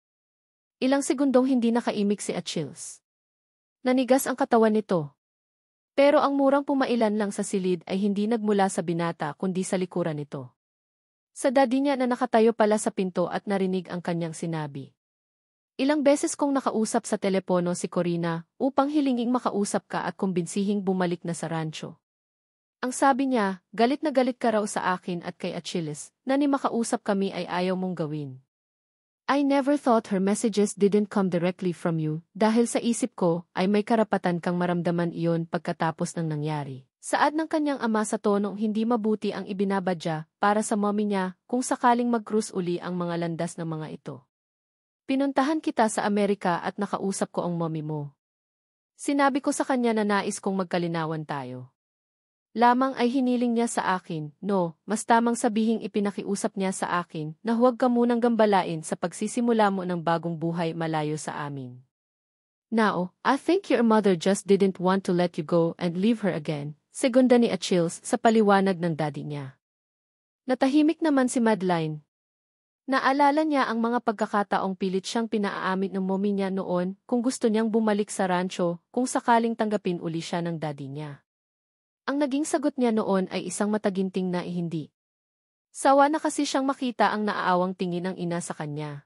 Ilang segundong hindi nakaimik si Achilles. Nanigas ang katawan nito. Pero ang murang pumailan lang sa silid ay hindi nagmula sa binata kundi sa likuran nito. Sa daddy niya na nakatayo pala sa pinto at narinig ang kanyang sinabi. Ilang beses kong nakausap sa telepono si Corina upang hilinging makausap ka at kumbensihing bumalik na sa rancho. Ang sabi niya, galit na galit ka raw sa akin at kay Achilles, na ni makausap kami ay ayaw mong gawin. I never thought her messages didn't come directly from you, dahil sa isip ko ay may karapatan kang maramdaman iyon pagkatapos ng nangyari. Saad ng kanyang ama sa tonong hindi mabuti ang ibinabadya para sa mommy niya kung sakaling mag-cruise uli ang mga landas ng mga ito. Pinuntahan kita sa Amerika at nakausap ko ang mommy mo. Sinabi ko sa kanya na nais kong magkalinawan tayo. Lamang ay hiniling niya sa akin, mas tamang sabihing ipinakiusap niya sa akin na huwag ka munang gambalain sa pagsisimula mo ng bagong buhay malayo sa amin. Now, I think your mother just didn't want to let you go and leave her again, segunda ni Achilles sa paliwanag ng daddy niya. Natahimik naman si Madeline. Naalala niya ang mga pagkakataong pilit siyang pinaaamit ng mommy niya noon kung gusto niyang bumalik sa rancho kung sakaling tanggapin uli siya ng daddy niya. Ang naging sagot niya noon ay isang mataginting na hindi. Sawa na kasi siyang makita ang naaawang tingin ng ina sa kanya.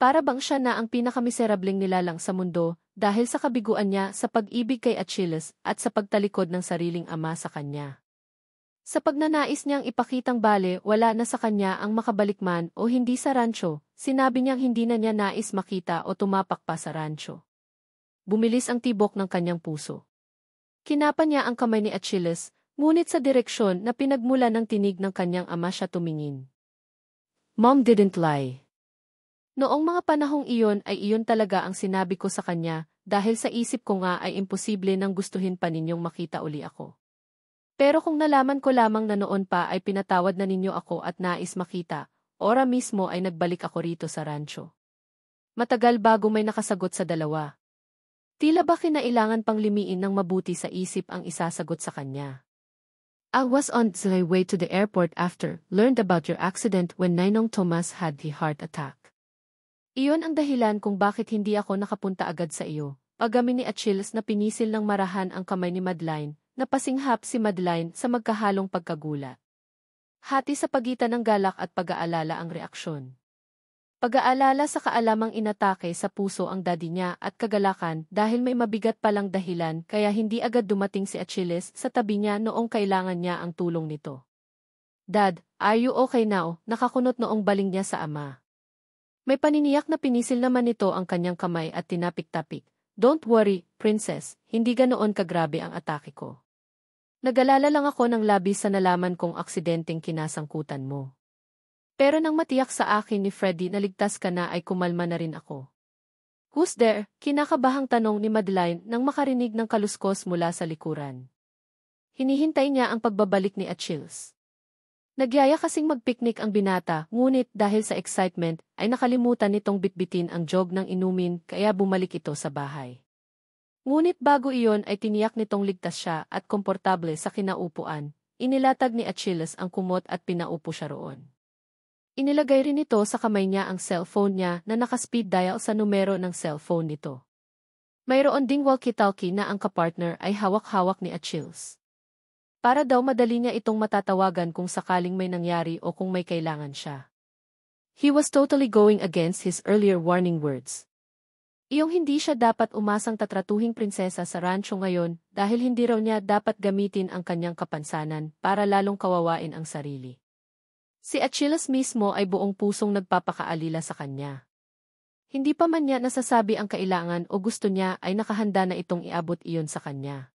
Para bang siya na ang pinakamiserableng nilalang sa mundo dahil sa kabiguan niya sa pag-ibig kay Achilles at sa pagtalikod ng sariling ama sa kanya. Sa pagnanais niyang ipakitang bale wala na sa kanya ang makabalik man o hindi sa rancho, sinabi niyang hindi na niya nais makita o tumapak pa sa rancho. Bumilis ang tibok ng kanyang puso. Kinapa niya ang kamay ni Achilles, ngunit sa direksyon na pinagmula ng tinig ng kanyang ama siya tumingin. Mom didn't lie. Noong mga panahong iyon ay iyon talaga ang sinabi ko sa kanya, dahil sa isip ko nga ay imposible nang gustuhin pa ninyong makita uli ako. Pero kung nalaman ko lamang na noon pa ay pinatawad na ninyo ako at nais makita, ora mismo ay nagbalik ako rito sa rancho. Matagal bago may nakasagot sa dalawa. Tila ba kinailangan pang limiin ng mabuti sa isip ang isasagot sa kanya. I was on the way to the airport after learned about your accident when Ninong Thomas had the heart attack. Iyon ang dahilan kung bakit hindi ako nakapunta agad sa iyo. Pagamin ni Achilles na pinisil ng marahan ang kamay ni Madeline, napasinghap si Madeline sa magkahalong pagkagulat. Hati sa pagitan ng galak at pag-aalala ang reaksyon. Pag-aalala sa kaalamang inatake sa puso ang daddy niya at kagalakan dahil may mabigat palang dahilan kaya hindi agad dumating si Achilles sa tabi niya noong kailangan niya ang tulong nito. Dad, are you okay now? Nakakunot noong baling niya sa ama. May paniniyak na pinisil naman nito ang kanyang kamay at tinapik-tapik. Don't worry, princess, hindi ganoon kagrabe ang atake ko. Nag-alala lang ako ng labis sa nalaman kong aksidenteng kinasangkutan mo. Pero nang matiyak sa akin ni Freddy na ligtas ka na ay kumalma na rin ako. Who's there? Kinakabahang tanong ni Madeline nang makarinig ng kaluskos mula sa likuran. Hinihintay niya ang pagbabalik ni Achilles. Nagyaya kasing magpiknik ang binata, ngunit dahil sa excitement ay nakalimutan nitong bitbitin ang jog ng inumin kaya bumalik ito sa bahay. Ngunit bago iyon ay tiniyak nitong ligtas siya at komportable sa kinaupuan, inilatag ni Achilles ang kumot at pinaupo siya roon. Inilagay rin ito sa kamay niya ang cellphone niya na naka-speed dial sa numero ng cellphone nito. Mayroon ding walkie-talkie na ang kapartner ay hawak-hawak ni Achilles. Para daw madali niya itong matatawagan kung sakaling may nangyari o kung may kailangan siya. He was totally going against his earlier warning words. Iyong hindi siya dapat umasang tatratuhing prinsesa sa rancho ngayon dahil hindi raw niya dapat gamitin ang kanyang kapansanan para lalong kawawain ang sarili. Si Achilles mismo ay buong pusong nagpapakaalila sa kanya. Hindi pa man niya nasasabi ang kailangan o gusto niya ay nakahanda na itong iabot iyon sa kanya.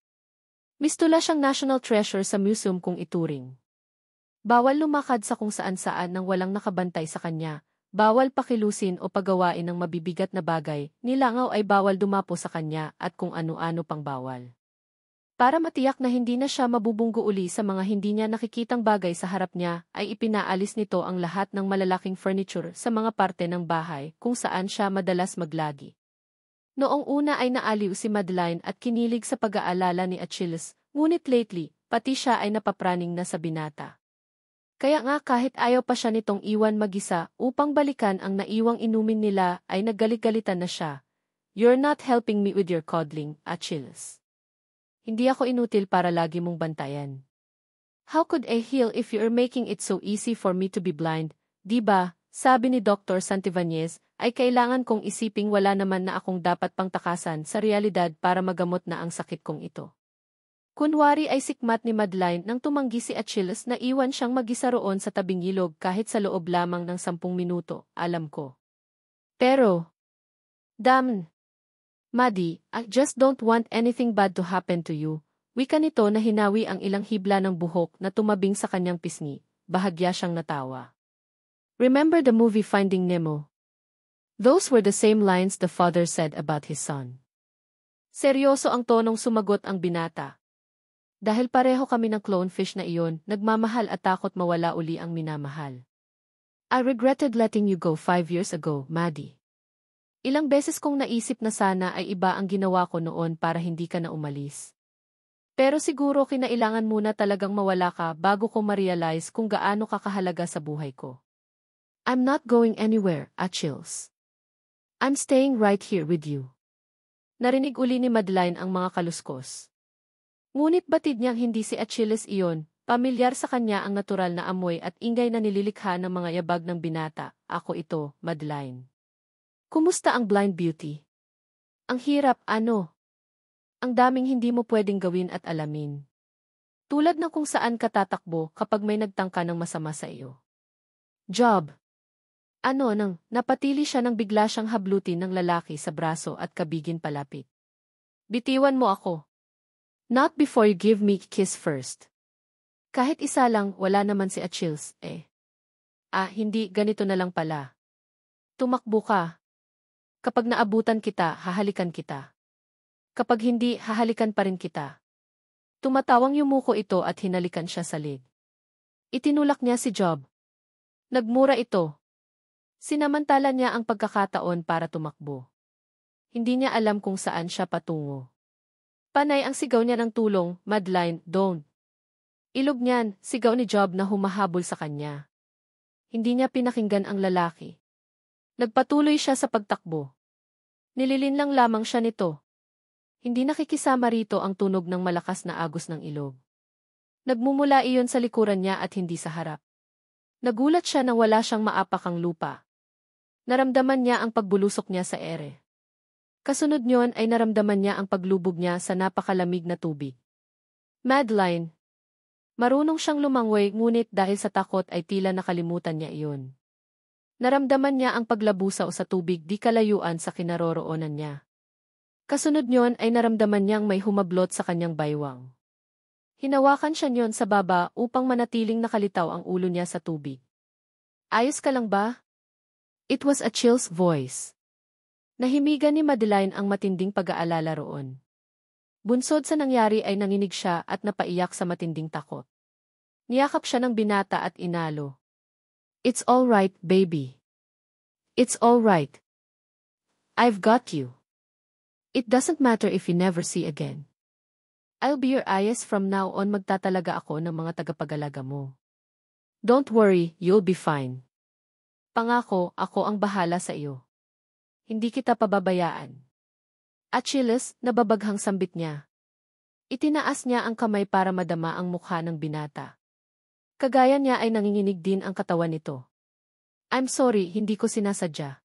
Mistula siyang national treasure sa museum kung ituring. Bawal lumakad sa kung saan-saan nang walang nakabantay sa kanya, bawal pakilusin o pagawain ng mabibigat na bagay, nilangaw ay bawal dumapo sa kanya at kung ano-ano pang bawal. Para matiyak na hindi na siya mabubunggo uli sa mga hindi niya nakikitang bagay sa harap niya, ay ipinaalis nito ang lahat ng malalaking furniture sa mga parte ng bahay kung saan siya madalas maglagi. Noong una ay naaliw si Madeline at kinilig sa pag-aalala ni Achilles, ngunit lately, pati siya ay napapraning na sa binata. Kaya nga kahit ayaw pa siya nitong iwan mag-isa upang balikan ang naiwang inumin nila ay naggalit-galitan na siya. "You're not helping me with your coddling, Achilles. Hindi ako inutil para lagi mong bantayan. How could I heal if you're making it so easy for me to be blind, di ba?" Sabi ni Dr. Santibanez, ay kailangan kong isiping wala naman na akong dapat pang takasan sa realidad para magamot na ang sakit kong ito. Kunwari ay sikmat ni Madeline nang tumanggi si Achilles na iwan siyang mag-isa roon sa tabing ilog kahit sa loob lamang ng 10 minuto, alam ko. Pero, damn, Maddie, I just don't want anything bad to happen to you. Wika nito na hinawi ang ilang hibla ng buhok na tumabing sa kanyang pisngi, bahagya siyang natawa. Remember the movie Finding Nemo? Those were the same lines the father said about his son. Seryoso ang tonong sumagot ang binata. Dahil pareho kami ng clownfish na iyon, nagmamahal at takot mawala uli ang minamahal. I regretted letting you go 5 years ago, Maddie. Ilang beses kong naisip na sana ay iba ang ginawa ko noon para hindi ka na umalis. Pero siguro kinailangan muna talagang mawala ka bago ko ma-realize kung gaano ka kahalaga sa buhay ko. I'm not going anywhere, Achilles. I'm staying right here with you. Narinig uli ni Madeline ang mga kaluskos. Ngunit batid niyang hindi si Achilles iyon, pamilyar sa kanya ang natural na amoy at ingay na nililikha ng mga yabag ng binata. Ako ito, Madeline. Kumusta ang blind beauty? Ang hirap, ano? Ang daming hindi mo pwedeng gawin at alamin. Tulad ng kung saan ka tatakbo kapag may nagtangka ng masama sa iyo. Job. Ano nang napatili siya nang bigla siyang hablutin ng lalaki sa braso at kabigin palapit. Bitiwan mo ako. Not before you give me a kiss first. Kahit isa lang, wala naman si Achilles, eh. Hindi, ganito na lang pala. Tumakbo ka. Kapag naabutan kita, hahalikan kita. Kapag hindi, hahalikan pa rin kita. Tumatawang yumuko ito at hinalikan siya sa leg. Itinulak niya si Job. Nagmura ito. Sinamantala niya ang pagkakataon para tumakbo. Hindi niya alam kung saan siya patungo. Panay ang sigaw niya ng tulong, Madeline, don't. Ilog niyan, sigaw ni Job na humahabol sa kanya. Hindi niya pinakinggan ang lalaki. Nagpatuloy siya sa pagtakbo. Nililinlang lamang siya nito. Hindi nakikisama rito ang tunog ng malakas na agos ng ilog. Nagmumula iyon sa likuran niya at hindi sa harap. Nagulat siya nang wala siyang maapakang lupa. Naramdaman niya ang pagbulusok niya sa ere. Kasunod niyon ay naramdaman niya ang paglubog niya sa napakalamig na tubig. Madeline. Marunong siyang lumangoy ngunit dahil sa takot ay tila nakalimutan niya iyon. Naramdaman niya ang paglabusaw sa tubig di kalayuan sa kinaroroonan niya. Kasunod niyon ay naramdaman niyang may humablot sa kanyang baywang. Hinawakan siya niyon sa baba upang manatiling nakalitaw ang ulo niya sa tubig. Ayos ka lang ba? It was Achilles' voice. Nahimigan ni Madeline ang matinding pag-aalala roon. Bunsod sa nangyari ay nanginig siya at napaiyak sa matinding takot. Niyakap siya ng binata at inalo. It's all right, baby. It's all right. I've got you. It doesn't matter if you never see again. I'll be your ayes from now on, magtatalaga ako ng mga tagapag-alaga mo. Don't worry, you'll be fine. Pangako, ako ang bahala sa iyo. Hindi kita pababayaan. Achilles, nababaghang sambit niya. Itinaas niya ang kamay para madama ang mukha ng binata. Kagaya niya ay nanginginig din ang katawan nito. I'm sorry, hindi ko sinasadya.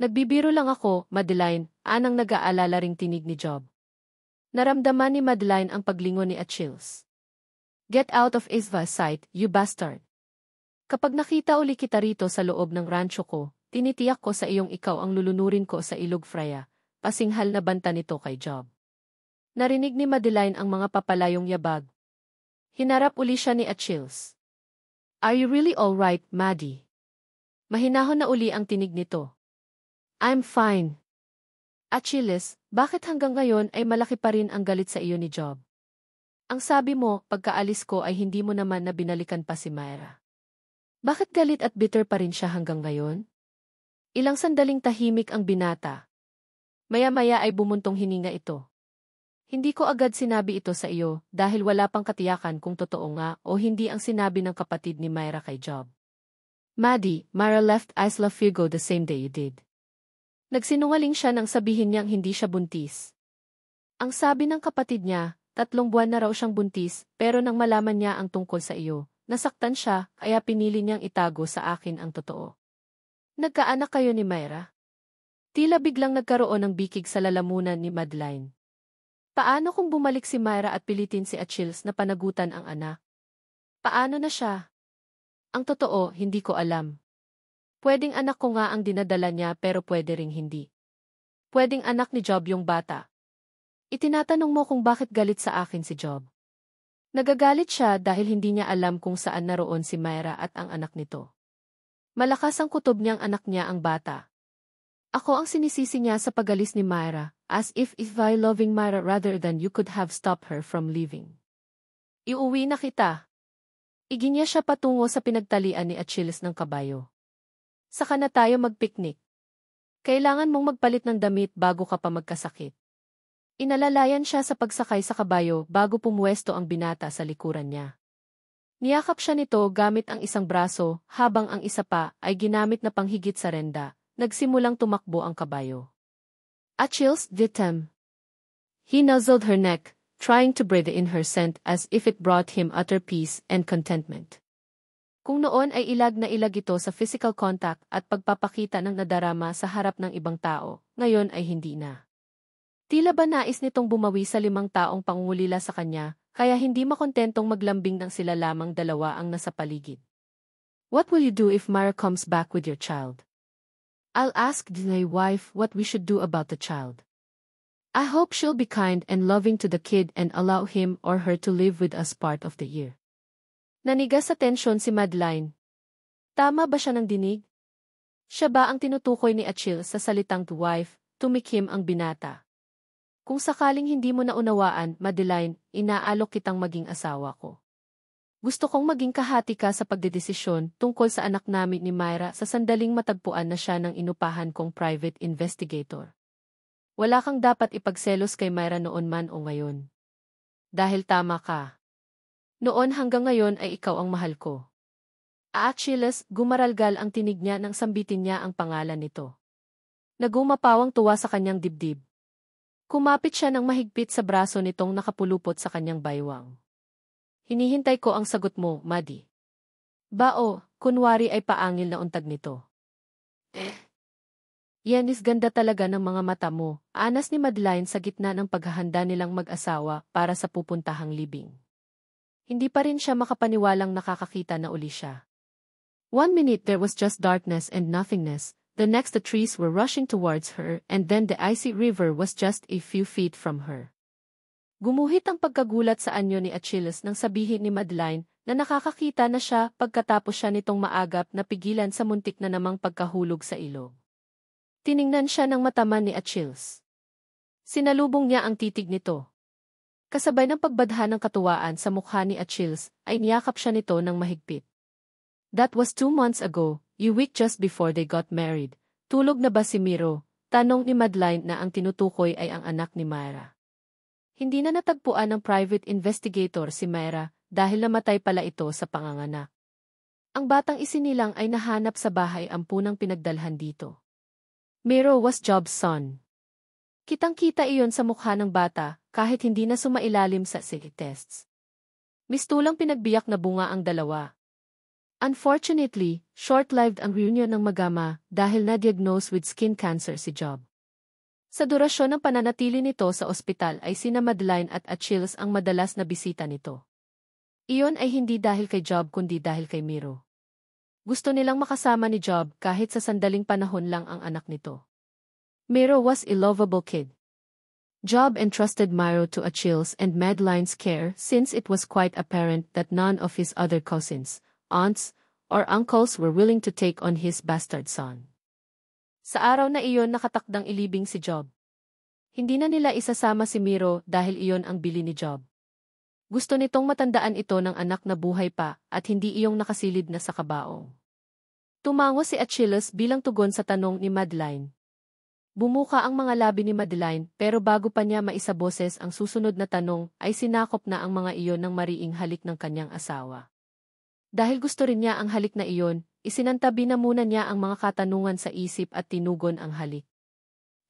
Nagbibiro lang ako, Madeline, anang nag-aalala ring tinig ni Job. Naramdaman ni Madeline ang paglingon ni Achilles. Get out of Isva's sight, you bastard. Kapag nakita uli kita rito sa loob ng rancho ko, tinitiyak ko sa iyong ikaw ang lulunurin ko sa ilog Freya, pasinghal na banta nito kay Job. Narinig ni Madeline ang mga papalayong yabag. Hinarap uli siya ni Achilles. Are you really all right, Maddie? Mahinahon na uli ang tinig nito. I'm fine. Achilles, bakit hanggang ngayon ay malaki pa rin ang galit sa iyo ni Job? Ang sabi mo, pagkaalis ko ay hindi mo naman na binalikan pa si Myra. Bakit galit at bitter pa rin siya hanggang ngayon? Ilang sandaling tahimik ang binata. Maya-maya ay bumuntong hininga ito. Hindi ko agad sinabi ito sa iyo dahil wala pang katiyakan kung totoo nga o hindi ang sinabi ng kapatid ni Myra kay Job. Maddie, Myra left Isla Firgo the same day you did. Nagsinungaling siya nang sabihin niyang hindi siya buntis. Ang sabi ng kapatid niya, 3 buwan na raw siyang buntis pero nang malaman niya ang tungkol sa iyo, nasaktan siya kaya pinili niyang itago sa akin ang totoo. Nagkaanak kayo ni Myra? Tila biglang nagkaroon ng bikig sa lalamunan ni Madeline. Paano kung bumalik si Myra at pilitin si Achilles na panagutan ang anak? Paano na siya? Ang totoo, hindi ko alam. Pwedeng anak ko nga ang dinadala niya pero pwede ring hindi. Pwedeng anak ni Job yung bata. Itinatanong mo kung bakit galit sa akin si Job. Nagagalit siya dahil hindi niya alam kung saan naroon si Myra at ang anak nito. Malakas ang kutob niyang anak niya ang bata. Ako ang sinisisi niya sa pagalis ni Myra, as if I loving Myra rather than you could have stopped her from leaving. Iuwi na kita. Iginya siya patungo sa pinagtalian ni Achilles ng kabayo. Saka na tayo magpiknik. Kailangan mong magpalit ng damit bago ka pa magkasakit. Inalalayan siya sa pagsakay sa kabayo bago pumuwesto ang binata sa likuran niya. Niyakap siya nito gamit ang isang braso habang ang isa pa ay ginamit na panghigit sa renda. Nagsimulang tumakbo ang kabayo. Achilles did him. He nuzzled her neck, trying to breathe in her scent as if it brought him utter peace and contentment. Kung noon ay ilag na ilag ito sa physical contact at pagpapakita ng nadarama sa harap ng ibang tao, ngayon ay hindi na. Tila ba nais nitong bumawi sa 5 taong pangungulila sa kanya, kaya hindi makontentong maglambing ng sila lamang dalawa ang nasa paligid. What will you do if Myra comes back with your child? I'll ask my wife what we should do about the child. I hope she'll be kind and loving to the kid and allow him or her to live with us part of the year. Nanigas sa tensyon si Madeline. Tama ba siya ng dinig? Siya ba ang tinutukoy ni Achilles sa salitang to wife, tumikim ang binata? Kung sakaling hindi mo naunawaan, Madeline, inaalok kitang maging asawa ko. Gusto kong maging kahati ka sa pagdedesisyon tungkol sa anak namin ni Myra sa sandaling matagpuan na siya ng inupahan kong private investigator. Wala kang dapat ipagselos kay Myra noon man o ngayon. Dahil tama ka. Noon hanggang ngayon ay ikaw ang mahal ko. Achilles, gumaralgal ang tinig niya nang sambitin niya ang pangalan nito. Nagumapawang tuwa sa kanyang dibdib. Kumapit siya ng mahigpit sa braso nitong nakapulupot sa kanyang baywang. Hinihintay ko ang sagot mo, Maddie. Bao, kunwari ay paangil na untag nito. Yanis, ganda talaga ng mga mata mo, anas ni Madeline sa gitna ng paghahanda nilang mag-asawa para sa pupuntahang libing. Hindi pa rin siya makapaniwalang nakakakita na uli siya. 1 minute there was just darkness and nothingness, the next the trees were rushing towards her and then the icy river was just a few feet from her. Gumuhit ang pagkagulat sa anyo ni Achilles nang sabihin ni Madeline na nakakakita na siya pagkatapos siya nitong maagap na pigilan sa muntik na namang pagkahulog sa ilog. Tiningnan siya ng mataman ni Achilles. Sinalubong niya ang titig nito. Kasabay ng pagbadha ng katuwaan sa mukha ni Achilles ay niyakap siya nito ng mahigpit. That was 2 months ago, a week just before they got married. Tulog na ba si Miro? Tanong ni Madeline na ang tinutukoy ay ang anak ni Myra. Hindi na natagpuan ng private investigator si Myra dahil namatay pala ito sa panganganak. Ang batang isinilang ay nahanap sa bahay ampunang pinagdalhan dito. Miro was Job's son. Kitang-kita iyon sa mukha ng bata, kahit hindi na sumailalim sa SIG tests. Mistulang pinagbiyak na bunga ang dalawa. Unfortunately, short-lived ang reunion ng magama dahil na-diagnose with skin cancer si Job. Sa durasyon ng pananatili nito sa ospital ay sina Madeline at Achilles ang madalas na bisita nito. Iyon ay hindi dahil kay Job kundi dahil kay Miro. Gusto nilang makasama ni Job kahit sa sandaling panahon lang ang anak nito. Miro was a lovable kid. Job entrusted Miro to Achilles and Madeline's care since it was quite apparent that none of his other cousins, aunts, or uncles were willing to take on his bastard son. Sa araw na iyon nakatakdang ilibing si Job. Hindi na nila isasama si Miro dahil iyon ang bili ni Job. Gusto nitong matandaan ito ng anak na buhay pa at hindi iyong nakasilid na sa kabaong. Tumango si Achilles bilang tugon sa tanong ni Madeline. Bumuka ang mga labi ni Madeline pero bago pa niya maisaboses ang susunod na tanong ay sinakop na ang mga iyon ng mariing halik ng kanyang asawa. Dahil gusto rin niya ang halik na iyon, isinantabi na muna niya ang mga katanungan sa isip at tinugon ang halik.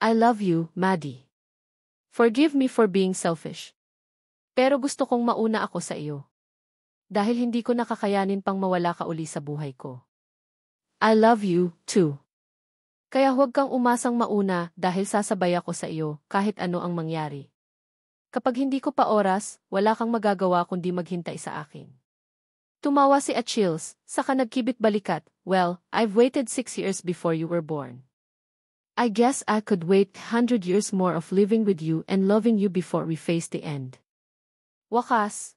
I love you, Maddie. Forgive me for being selfish. Pero gusto kong mauna ako sa iyo. Dahil hindi ko nakakayanin pang mawala ka uli sa buhay ko. I love you, too. Kaya huwag kang umasang mauna dahil sasabay ako sa iyo kahit ano ang mangyari. Kapag hindi ko pa oras, wala kang magagawa kundi maghintay sa akin. Tumawa si Achilles, saka nagkibit balikat, well, I've waited 6 years before you were born. I guess I could wait 100 years more of living with you and loving you before we face the end. Wakas,